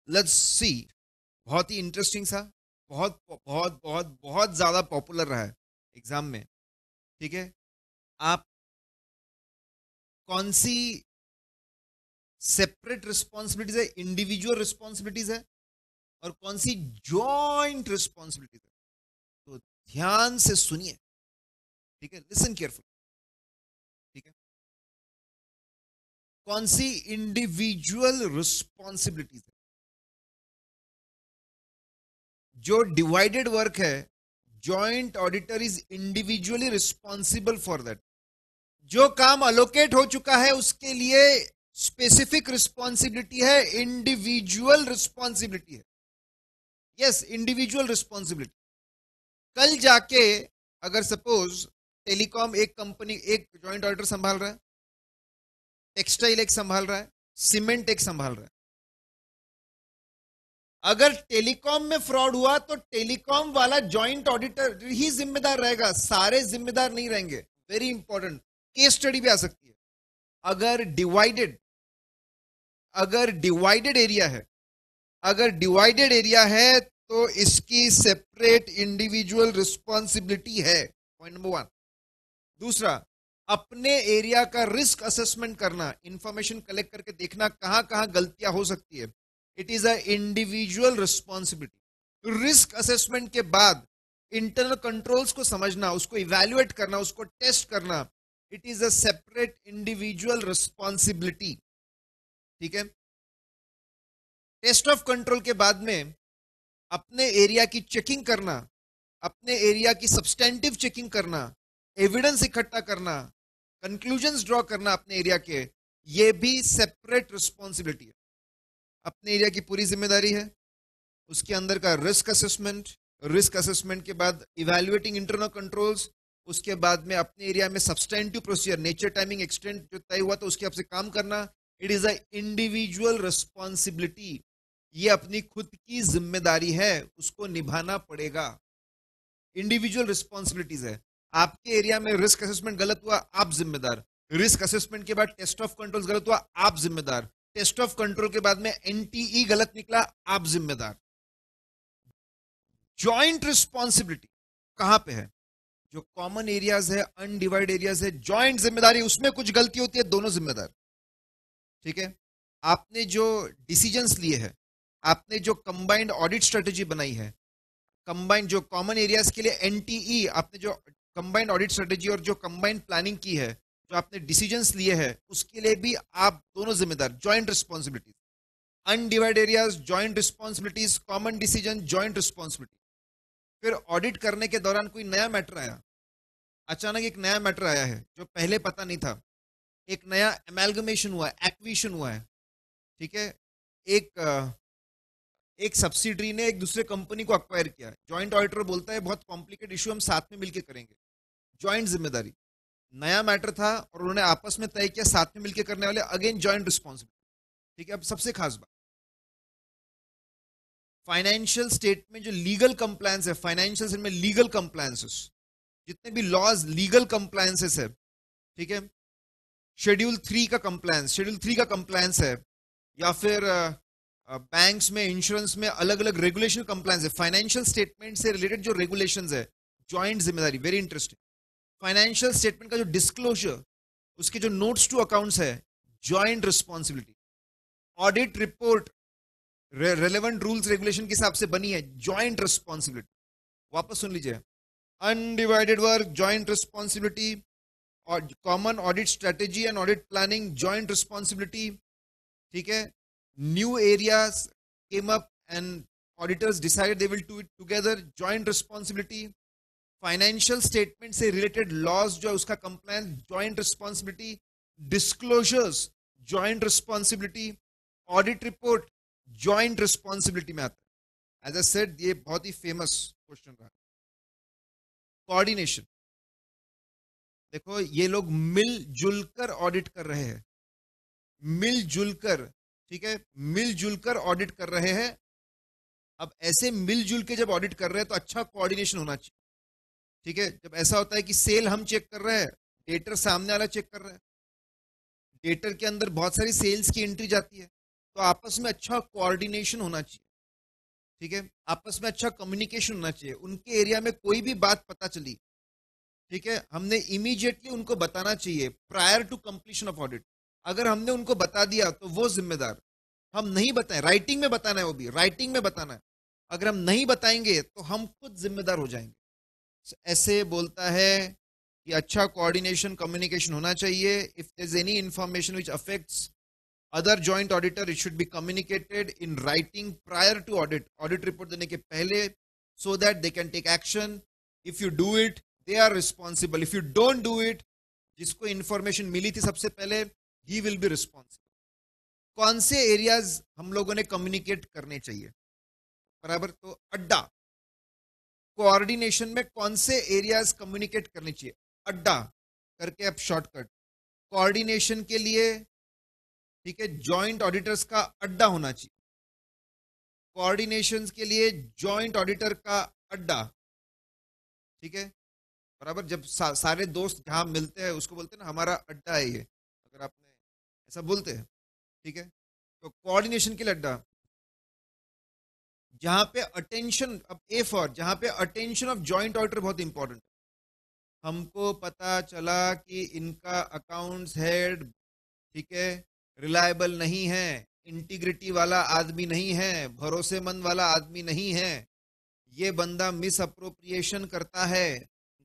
लेट्स सी। बहुत ही इंटरेस्टिंग सा, बहुत बहुत बहुत बहुत ज्यादा पॉपुलर रहा है एग्जाम में, ठीक है। आप कौन सी सेपरेट रिस्पॉन्सिबिलिटीज है, इंडिविजुअल रिस्पॉन्सिबिलिटीज है, और कौन सी जॉइंट रिस्पॉन्सिबिलिटीज है? तो ध्यान से सुनिए, ठीक है, लिसन केयरफुल, ठीक है। कौन सी इंडिविजुअल रिस्पॉन्सिबिलिटीज है? जो डिवाइडेड वर्क है, joint auditor is individually responsible for that. जो काम अलोकेट हो चुका है उसके लिए स्पेसिफिक रिस्पॉन्सिबिलिटी है, इंडिविजुअल रिस्पॉन्सिबिलिटी है। Yes, individual responsibility. कल जाके अगर सपोज टेलीकॉम एक कंपनी, एक जॉइंट ऑडिटर संभाल रहा है, टेक्सटाइल एक संभाल रहा है, सीमेंट एक संभाल रहा है। अगर टेलीकॉम में फ्रॉड हुआ तो टेलीकॉम वाला जॉइंट ऑडिटर ही जिम्मेदार रहेगा, सारे जिम्मेदार नहीं रहेंगे। वेरी इंपॉर्टेंट, केस स्टडी भी आ सकती है। अगर डिवाइडेड अगर डिवाइडेड एरिया है, अगर डिवाइडेड एरिया है तो इसकी सेपरेट इंडिविजुअल रिस्पॉन्सिबिलिटी है, पॉइंट नंबर वन। दूसरा, अपने एरिया का रिस्क असेसमेंट करना, इंफॉर्मेशन कलेक्ट करके देखना कहां कहां गलतियां हो सकती है, it is a individual responsibility. Risk assessment के बाद इंटरनल कंट्रोल्स को समझना, उसको इवैल्यूएट करना, उसको टेस्ट करना, it is a separate individual responsibility, ठीक है। टेस्ट ऑफ कंट्रोल के बाद में अपने एरिया की चेकिंग करना, अपने एरिया की सब्सटेंटिव चेकिंग करना, एविडेंस इकट्ठा करना, कंक्लूजन्स ड्रॉ करना अपने एरिया के, ये भी सेपरेट रिस्पॉन्सिबिलिटी है। अपने एरिया की पूरी जिम्मेदारी है, उसके अंदर का रिस्क असेसमेंट, रिस्क असेसमेंट के बाद इवैल्यूएटिंग इंटरनल कंट्रोल्स, उसके बाद में अपने एरिया में substantive procedure, nature timing extent जो तय हुआ तो उसके हिसाब से काम करना, it is a individual responsibility. ये अपनी खुद की जिम्मेदारी है, उसको निभाना पड़ेगा। इंडिविजुअल रिस्पॉन्सिबिलिटीज है। आपके एरिया में रिस्क असेसमेंट गलत हुआ, आप जिम्मेदार। रिस्क असेसमेंट के बाद टेस्ट ऑफ कंट्रोल गलत हुआ, आप जिम्मेदार। टेस्ट ऑफ कंट्रोल के बाद में एनटीई गलत निकला, आप जिम्मेदार। जॉइंट रिस्पॉन्सिबिलिटी कहां पे है? जो कॉमन एरियाज है, अनडिवाइड एरियाज है, जॉइंट जिम्मेदारी, उसमें कुछ गलती होती है, दोनों जिम्मेदार, ठीक है। आपने जो डिसीजंस लिए हैं, आपने जो कंबाइंड ऑडिट स्ट्रेटेजी बनाई है, कंबाइंड जो कॉमन एरियाज के लिए एनटीई, आपने जो कंबाइंड ऑडिट स्ट्रेटेजी और जो कंबाइंड प्लानिंग की है, जो आपने डिसीजंस लिए हैं, उसके लिए भी आप दोनों जिम्मेदार, joint responsibilities. Undivide areas joint responsibilities, common decision joint responsibility. फिर ऑडिट करने के दौरान कोई नया मैटर आया, अचानक एक नया मैटर आया है जो पहले पता नहीं था, एक नया एमेलगमेशन हुआ है, एक्विजिशन हुआ है, ठीक है। एक एक सब्सिडरी ने एक दूसरे कंपनी को अक्वायर किया, जॉइंट ऑडिटर बोलता है बहुत कॉम्प्लिकेटेड इशू, हम साथ में मिलकर करेंगे, जॉइंट जिम्मेदारी। नया मैटर था और उन्होंने आपस में तय किया साथ में मिलकर करने वाले, अगेन जॉइंट रिस्पॉन्सिबिलिटी। ठीक है, अब सबसे खास बात, फाइनेंशियल स्टेटमेंट जो लीगल कंप्लायंस है, फाइनेंशियल स्टेटमेंट में लीगल कंप्लायंसेस, जितने भी लॉज लीगल कंप्लायंसेस है, ठीक है, शेड्यूल 3 का कंप्लायंस है, या फिर बैंक्स में, इंश्योरेंस में अलग अलग रेगुलेशन कंप्लायंस है, फाइनेंशियल स्टेटमेंट से रिलेटेड जो रेगुलेशंस है, जॉइंट जिम्मेदारी, वेरी इंटरेस्टिंग। फाइनेंशियल स्टेटमेंट का जो डिस्क्लोजर, उसके जो नोट्स टू अकाउंट्स है, joint responsibility. Audit report relevant rules regulation के हिसाब से बनी है, जॉइंट रिस्पॉन्सिबिलिटी। वापस सुन लीजिए, अनडिवाइडेड वर्क, जॉइंट रिस्पॉन्सिबिलिटी, और common audit strategy and audit planning, joint responsibility. ठीक है, new areas came up and auditors decided they will do it together, joint responsibility. Financial statement से रिलेटेड लॉज जो है उसका compliance, joint responsibility. Disclosures, joint responsibility. Audit report, joint responsibility में आता है। एज आई सेड, ये बहुत ही फेमस क्वेश्चन रहा। कोऑर्डिनेशन, देखो ये लोग मिलजुल कर ऑडिट कर रहे हैं, मिलजुल कर, ठीक है, मिलजुल कर ऑडिट कर रहे हैं। अब ऐसे मिलजुल के जब ऑडिट कर रहे हैं तो अच्छा कोऑर्डिनेशन होना चाहिए। ठीक है, जब ऐसा होता है कि सेल हम चेक कर रहे हैं, डेटर सामने वाला चेक कर रहा है, डेटर के अंदर बहुत सारी सेल्स की एंट्री जाती है, तो आपस में अच्छा कोऑर्डिनेशन होना चाहिए। ठीक है, आपस में अच्छा कम्युनिकेशन होना चाहिए। उनके एरिया में कोई भी बात पता चली, ठीक है, हमने इमीडिएटली उनको बताना चाहिए prior to completion of audit. अगर हमने उनको बता दिया तो वो जिम्मेदार, हम नहीं बताएं, राइटिंग में बताना है, वो भी राइटिंग में बताना है। अगर हम नहीं बताएंगे तो हम खुद जिम्मेदार हो जाएंगे। ऐसे बोलता है कि अच्छा कोऑर्डिनेशन कम्युनिकेशन होना चाहिए। If there is any information which affects other joint auditor, it should be communicated in writing prior to audit, audit report देने के पहले, so that they can take action. If you do it, they are responsible. If you don't do it, जिसको इंफॉर्मेशन मिली थी सबसे पहले, ही विल बी रिस्पॉन्सिबल। कौन से एरियाज हम लोगों ने कम्युनिकेट करने चाहिए, बराबर, तो अड्डा, कोऑर्डिनेशन में कौन से एरियाज कम्युनिकेट करने चाहिए, अड्डा करके अब शॉर्टकट। कोऑर्डिनेशन के लिए, ठीक है, जॉइंट ऑडिटर्स का अड्डा होना चाहिए। कोऑर्डिनेशन के लिए जॉइंट ऑडिटर का अड्डा, ठीक है, बराबर। जब सारे दोस्त जहां मिलते हैं उसको बोलते हैं ना, हमारा अड्डा है ये, अगर आपने ऐसा बोलते हैं, ठीक है, तो कोऑर्डिनेशन के लिए अड्डा। जहां पे अटेंशन, अब ए फॉर, जहां pay attention of joint auditor बहुत इंपॉर्टेंट है। हमको पता चला कि इनका अकाउंट्स हेड, ठीक है, रिलायबल नहीं है, इंटीग्रिटी वाला आदमी नहीं है, भरोसेमंद वाला आदमी नहीं है, ये बंदा मिस अप्रोप्रिएशन करता है,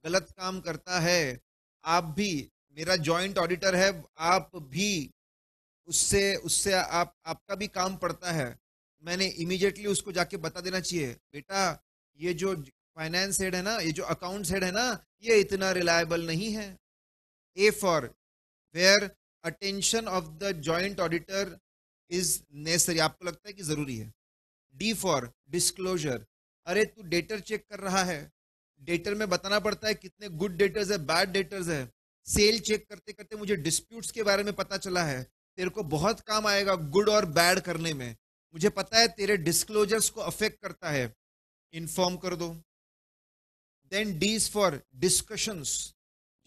गलत काम करता है। आप भी, मेरा जॉइंट ऑडिटर है, आप भी उससे उससे आपका भी काम पड़ता है। मैंने इमीडिएटली उसको जाके बता देना चाहिए, बेटा ये जो फाइनेंस हेड है ना, ये जो अकाउंट्स हेड है ना, ये इतना रिलायबल नहीं है। A for where attention of the joint auditor is necessary, आपको लगता है कि जरूरी है। डी फॉर डिस्क्लोजर, अरे तू डेटर चेक कर रहा है, डेटर में बताना पड़ता है कितने गुड डेटर्स है, बैड डेटर्स है। सेल चेक करते करते मुझे डिस्प्यूट्स के बारे में पता चला है, तेरे को बहुत काम आएगा गुड और बैड करने में, मुझे पता है तेरे डिस्क्लोजर्स को अफेक्ट करता है, इन्फॉर्म कर दो। Then the is for discussions,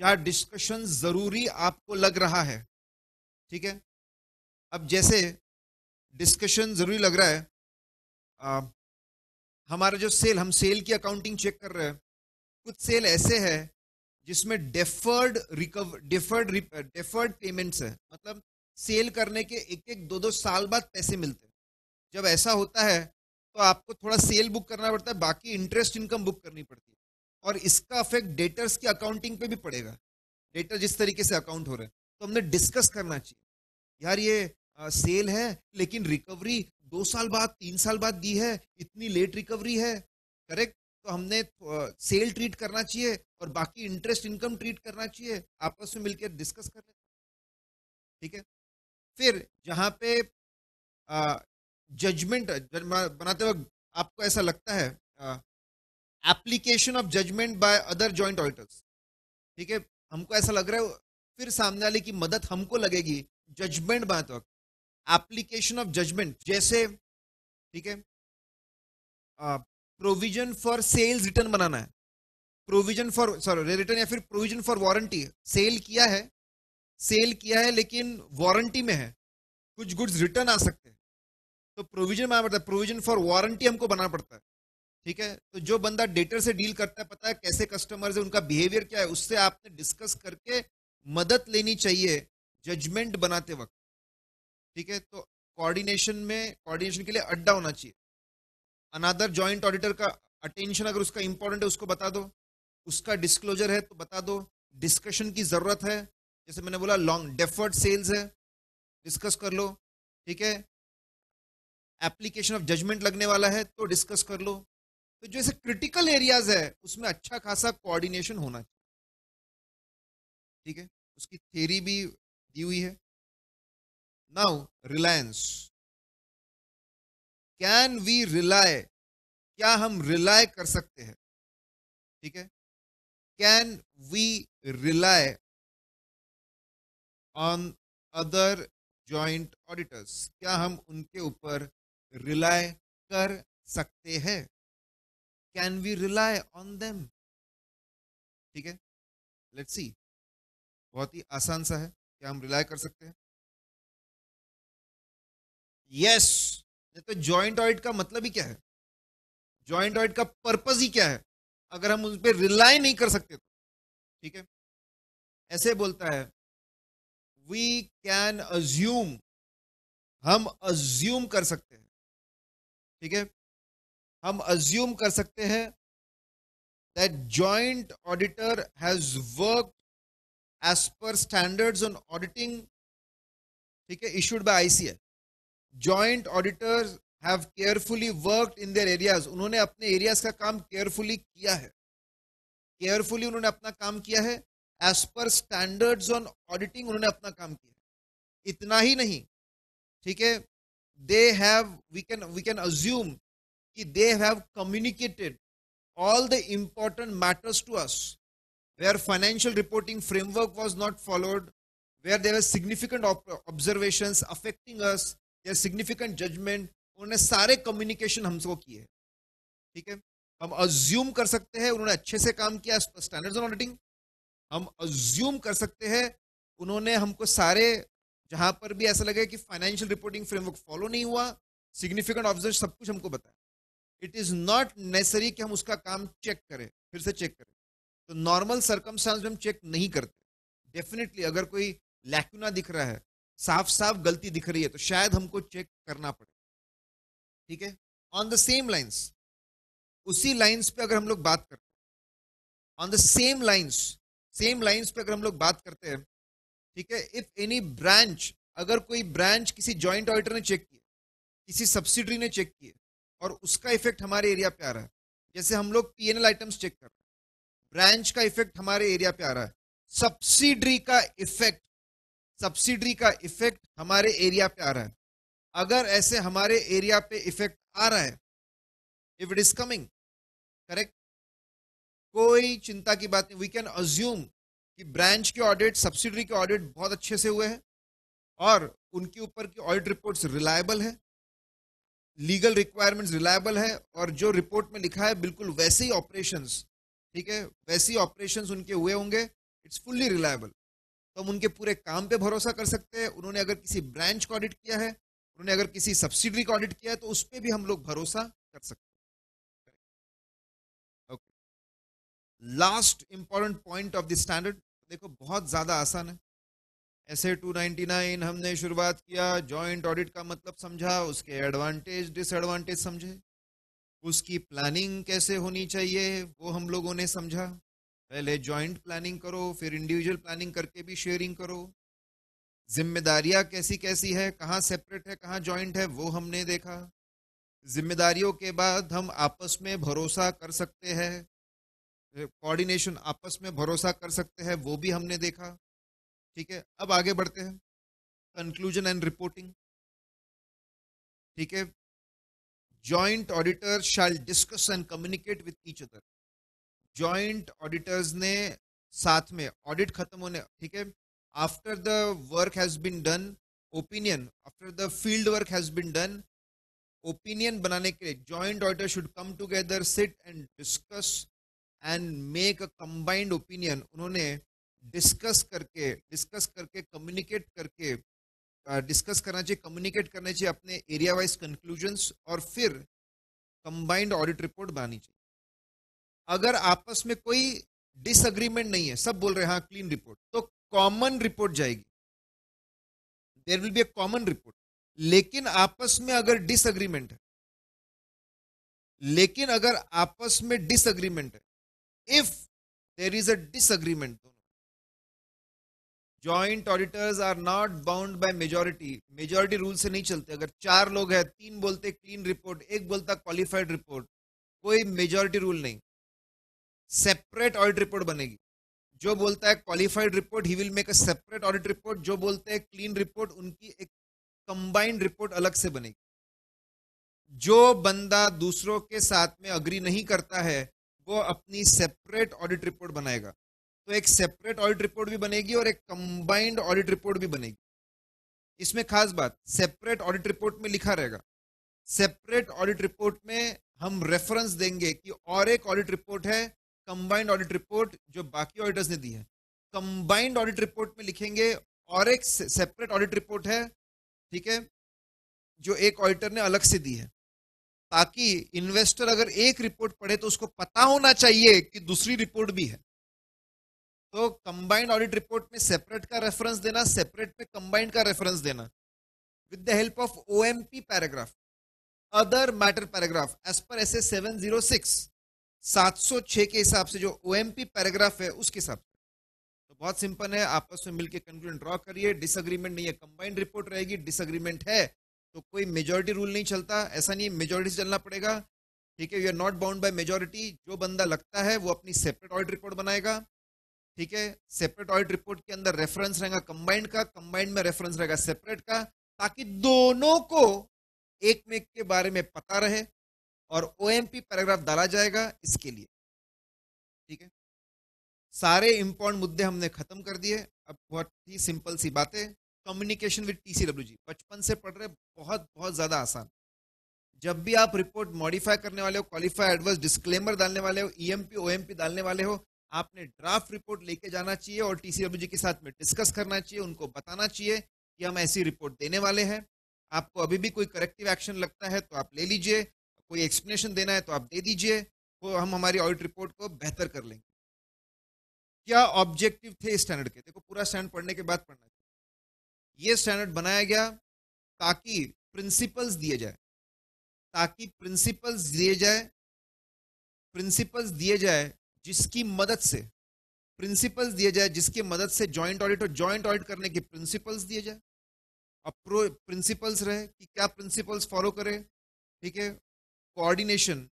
जहां डिस्कशन जरूरी आपको लग रहा है, ठीक है। अब जैसे डिस्कशन जरूरी लग रहा है, हमारा जो सेल, हम सेल की अकाउंटिंग चेक कर रहे हैं, कुछ सेल ऐसे है जिसमें डेफर्ड पेमेंट्स है, मतलब सेल करने के एक एक दो दो साल बाद पैसे मिलते हैं। जब ऐसा होता है तो आपको थोड़ा सेल बुक करना पड़ता है, बाकी इंटरेस्ट इनकम बुक करनी पड़ती है, और इसका अफेक्ट डेटर्स की अकाउंटिंग पे भी पड़ेगा। डेटर जिस तरीके से अकाउंट हो रहे हैं, तो हमने डिस्कस करना चाहिए, यार ये सेल है लेकिन रिकवरी 2 साल बाद 3 साल बाद दी है, इतनी लेट रिकवरी है, करेक्ट, तो हमने सेल ट्रीट करना चाहिए और बाकी इंटरेस्ट इनकम ट्रीट करना चाहिए, आपस में मिलकर डिस्कस कर लेते, ठीक है। फिर जहां पे जजमेंट बनाते वक्त आपको ऐसा लगता है, application of judgement by other joint auditors, ठीक है, हमको ऐसा लग रहा है फिर सामने वाले की मदद हमको लगेगी जजमेंट बनाते वक्त, एप्लीकेशन ऑफ जजमेंट, जैसे ठीक है प्रोविजन फॉर सेल्स रिटर्न बनाना है, प्रोविजन फॉर सॉरी रिटर्न या फिर प्रोविजन फॉर वारंटी, सेल किया है लेकिन वारंटी में है, कुछ गुड्स रिटर्न आ सकते हैं, तो प्रोविजन बनाना पड़ता है, प्रोविजन फॉर वारंटी हमको बनाना पड़ता है। ठीक है, तो जो बंदा डेटर से डील करता है, पता है कैसे कस्टमर्स है, उनका बिहेवियर क्या है, उससे आपने डिस्कस करके मदद लेनी चाहिए जजमेंट बनाते वक्त। ठीक है, तो कोऑर्डिनेशन के लिए अड्डा होना चाहिए। अनदर जॉइंट ऑडिटर का अटेंशन अगर उसका इंपॉर्टेंट है उसको बता दो, उसका डिस्क्लोजर है तो बता दो, डिस्कशन की जरूरत है, जैसे मैंने बोला लॉन्ग डेफर्ड सेल्स है, डिस्कस कर लो। ठीक है, एप्लीकेशन ऑफ जजमेंट लगने वाला है तो डिस्कस कर लो। तो जो ऐसे क्रिटिकल एरियाज है उसमें अच्छा खासा कोऑर्डिनेशन होना चाहिए। ठीक है, उसकी थ्योरी भी दी हुई है। Now reliance, can we rely, क्या हम रिलाय कर सकते हैं? ठीक है, can we rely on other joint auditors, क्या हम उनके ऊपर रिलाय कर सकते हैं? Can we rely on them? ठीक है, लेट्स सी, बहुत ही आसान सा है, क्या हम रिलाय कर सकते हैं? यस। तो जॉइंट ऑडिट का मतलब ही क्या है, जॉइंट ऑडिट का पर्पस ही क्या है, अगर हम उन पर रिलाय नहीं कर सकते तो? ठीक है, ऐसे बोलता है वी कैन अज्यूम, हम अज्यूम कर सकते हैं। ठीक है, हम अज्यूम कर सकते हैं that joint auditor has work as per standards on auditing, ठीक है, issued by ICA. Joint auditors have carefully worked in their areas, उन्होंने अपने एरियाज का काम केयरफुली किया है, केयरफुली उन्होंने अपना काम किया है, as per standards on auditing उन्होंने अपना काम किया है। इतना ही नहीं, ठीक है, they have, we can assume कि they have communicated all the important matters to us where financial reporting framework was not followed, where there were significant observations affecting us, their significant judgment, उन्होंने सारे कम्युनिकेशन हमको किए। ठीक है, हम अज्यूम कर सकते हैं उन्होंने अच्छे से काम किया स्टैंडर्ड्स ऑन ऑडिटिंग, हम अज्यूम कर सकते हैं उन्होंने हमको सारे, जहां पर भी ऐसा लगे कि फाइनेंशियल रिपोर्टिंग फ्रेमवर्क फॉलो नहीं हुआ, सिग्निफिकेंट ऑब्जर्व सब कुछ हमको बताया। इट इज नॉट नेसेसरी कि हम उसका काम चेक करें, फिर से चेक करें, तो नॉर्मल सर्कमस्टांस में हम चेक नहीं करते। डेफिनेटली अगर कोई लैक्यूना दिख रहा है, साफ साफ गलती दिख रही है, तो शायद हमको चेक करना पड़े। ठीक है, ऑन द सेम लाइंस, उसी लाइंस पे अगर हम लोग बात करते हैं, ऑन द सेम लाइंस पे अगर हम लोग बात करते हैं, ठीक है, इफ एनी ब्रांच, अगर कोई ब्रांच किसी जॉइंट ऑडिटर ने चेक किया, किसी सब्सिडरी ने चेक किया और उसका इफेक्ट हमारे एरिया पे आ रहा है, जैसे हम लोग पीएनएल आइटम्स चेक कर रहे हैं, ब्रांच का इफेक्ट हमारे एरिया पे आ रहा है, सब्सिडरी का इफेक्ट, सब्सिडरी का इफेक्ट हमारे एरिया पे आ रहा है, अगर ऐसे हमारे एरिया पे इफेक्ट आ रहा है, if it is coming, correct, कोई चिंता की बात नहीं, वी कैन अज्यूम कि ब्रांच के ऑडिट, सब्सिडरी के ऑडिट बहुत अच्छे से हुए हैं और उनके ऊपर की ऑडिट रिपोर्ट्स रिलायबल है, लीगल रिक्वायरमेंट्स रिलायबल है, और जो रिपोर्ट में लिखा है बिल्कुल वैसे ही ऑपरेशंस, ठीक है, वैसे ही ऑपरेशंस उनके हुए होंगे, इट्स फुल्ली रिलायबल, तो हम उनके पूरे काम पे भरोसा कर सकते हैं। उन्होंने अगर किसी ब्रांच को ऑडिट किया है, उन्होंने अगर किसी सब्सिडरी को ऑडिट किया है, तो उस पर भी हम लोग भरोसा कर सकते हैं। Okay, last important point of the standard, देखो बहुत ज्यादा आसान है। ऐसे 299 हमने शुरुआत किया, जॉइंट ऑडिट का मतलब समझा, उसके एडवांटेज डिसएडवांटेज समझे, उसकी प्लानिंग कैसे होनी चाहिए वो हम लोगों ने समझा, पहले जॉइंट प्लानिंग करो फिर इंडिविजुअल प्लानिंग करके भी शेयरिंग करो, जिम्मेदारियां कैसी कैसी है, कहाँ सेपरेट है कहाँ जॉइंट है वो हमने देखा, जिम्मेदारियों के बाद हम आपस में भरोसा कर सकते हैं, कोऑर्डिनेशन आपस में भरोसा कर सकते हैं वो भी हमने देखा। ठीक है, अब आगे बढ़ते हैं, कंक्लूजन एंड रिपोर्टिंग। ठीक है, joint auditor shall discuss and communicate with each other, joint auditors ने साथ में ऑडिट खत्म होने, ठीक है, after the work has been done, opinion after the field work has been done, opinion बनाने के लिए joint auditor should come together, sit and discuss and make a combined opinion. उन्होंने डिस्कस करके कम्युनिकेट करके डिस्कस करना चाहिए, कम्युनिकेट करना चाहिए अपने एरिया वाइज कंक्लूजन्स, और फिर कंबाइंड ऑडिट रिपोर्ट बनानी चाहिए। अगर आपस में कोई डिसएग्रीमेंट नहीं है, सब बोल रहे हैं हाँ क्लीन रिपोर्ट, तो कॉमन रिपोर्ट जाएगी, there will be a common report. लेकिन आपस में अगर डिसएग्रीमेंट है, लेकिन अगर आपस में डिसएग्रीमेंट है, if there is a disagreement, joint auditors are not bound by majority, majority rule से नहीं चलते। अगर 4 लोग हैं, 3 बोलते क्लीन रिपोर्ट, एक बोलता क्वालिफाइड रिपोर्ट, कोई मेजॉरिटी रूल नहीं, सेपरेट ऑडिट रिपोर्ट बनेगी। जो बोलता है qualified report, he will make a separate audit report, जो बोलते हैं क्लीन रिपोर्ट, उनकी एक कंबाइंड रिपोर्ट अलग से बनेगी। जो बंदा दूसरों के साथ में अग्री नहीं करता है, वो अपनी सेपरेट ऑडिट रिपोर्ट बनाएगा। तो एक सेपरेट ऑडिट रिपोर्ट भी बनेगी और एक कंबाइंड ऑडिट रिपोर्ट भी बनेगी। इसमें खास बात, सेपरेट ऑडिट रिपोर्ट में लिखा रहेगा, सेपरेट ऑडिट रिपोर्ट में हम रेफरेंस देंगे कि और एक ऑडिट रिपोर्ट है कंबाइंड ऑडिट रिपोर्ट जो बाकी ऑडिटर्स ने दी है। कंबाइंड ऑडिट रिपोर्ट में लिखेंगे और एक सेपरेट ऑडिट रिपोर्ट है, ठीक है, जो एक ऑडिटर ने अलग से दी है, ताकि इन्वेस्टर अगर एक रिपोर्ट पढ़े तो उसको पता होना चाहिए कि दूसरी रिपोर्ट भी है। तो कंबाइंड ऑडिट रिपोर्ट में सेपरेट का रेफरेंस देना, सेपरेट में कंबाइंड का रेफरेंस देना, with the help of OMP paragraph, other matter paragraph, as per S 706 706 के हिसाब से जो ओएमपी पैराग्राफ है उसके हिसाब से। तो बहुत सिंपल है, आपस में मिलकर कंक्लूजन ड्रॉ करिए। डिसएग्रीमेंट नहीं है, कंबाइंड रिपोर्ट रहेगी। डिसएग्रीमेंट है तो कोई मेजॉरिटी रूल नहीं चलता, ऐसा नहीं मेजॉरिटी से चलना पड़ेगा, ठीक है। You are not bound by majority. जो बंदा लगता है वो अपनी सेपरेट ऑडिट रिपोर्ट बनाएगा, ठीक है। सेपरेट ऑडिट रिपोर्ट के अंदर रेफरेंस रहेगा कंबाइंड का, कंबाइंड में रेफरेंस रहेगा सेपरेट का, ताकि दोनों को एक में के बारे में पता रहे, और ओएमपी पैराग्राफ डाला जाएगा इसके लिए, ठीक है। सारे इंपॉर्टेंट मुद्दे हमने खत्म कर दिए। अब बहुत ही सिंपल सी बातें, कम्युनिकेशन विद टीसीडब्ल्यूजी बचपन से पढ़ रहे, बहुत बहुत ज्यादा आसान। जब भी आप रिपोर्ट मॉडिफाई करने वाले हो, क्वालिफाई एडवर्स डिस्क्लेमर डालने वाले हो, ईएमपी ओएमपी डालने वाले हो, आपने ड्राफ्ट रिपोर्ट लेके जाना चाहिए और टीसीडब्ल्यूजी के साथ में डिस्कस करना चाहिए, उनको बताना चाहिए कि हम ऐसी रिपोर्ट देने वाले हैं। आपको अभी भी कोई करेक्टिव एक्शन लगता है तो आप ले लीजिए, कोई एक्सप्लेनेशन देना है तो आप दे दीजिए, तो हम हमारी ऑडिट रिपोर्ट को बेहतर कर लेंगे। क्या ऑब्जेक्टिव थे स्टैंडर्ड के? देखो, पूरा स्टैंडर्ड पढ़ने के बाद पढ़ना चाहिए। ये स्टैंडर्ड बनाया गया ताकि प्रिंसिपल्स दिए जाए, ताकि प्रिंसिपल्स दिए जाए, प्रिंसिपल्स दिए जाए जिसकी मदद से, प्रिंसिपल्स दिए जाए जिसकी मदद से जॉइंट ऑडिट और जॉइंट ऑडिट करने के प्रिंसिपल्स दिए जाए। अप्रो प्रिंसिपल्स रहे कि क्या प्रिंसिपल्स फॉलो करें, ठीक है। कोऑर्डिनेशन,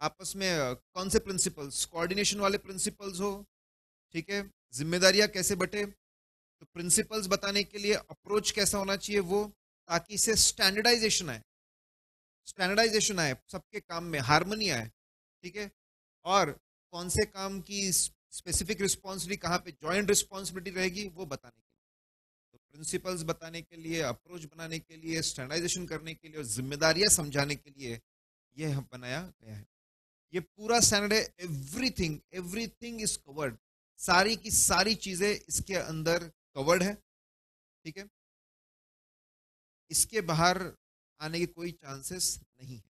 आपस में कौन से प्रिंसिपल्स, कोऑर्डिनेशन वाले प्रिंसिपल्स हो, ठीक है। जिम्मेदारियां कैसे बटे, तो प्रिंसिपल्स बताने के लिए अप्रोच कैसा होना चाहिए वो, ताकि इसे स्टैंडर्डाइजेशन आए, स्टैंडर्डाइजेशन आए, सबके काम में हार्मनी आए, ठीक है। और कौन से काम की स्पेसिफिक रिस्पॉन्सिबिलिटी, कहाँ पे जॉइंट रिस्पॉन्सिबिलिटी रहेगी, वो बताने के लिए। तो प्रिंसिपल्स बताने के लिए, अप्रोच बनाने के लिए, स्टैंडर्डाइजेशन करने के लिए और जिम्मेदारियां समझाने के लिए ये बनाया गया है। ये पूरा स्टैंडर्ड है, एवरीथिंग एवरीथिंग इज कवर्ड, सारी की सारी चीजें इसके अंदर कवर्ड है, ठीक है। इसके बाहर आने के कोई चांसेस नहीं है।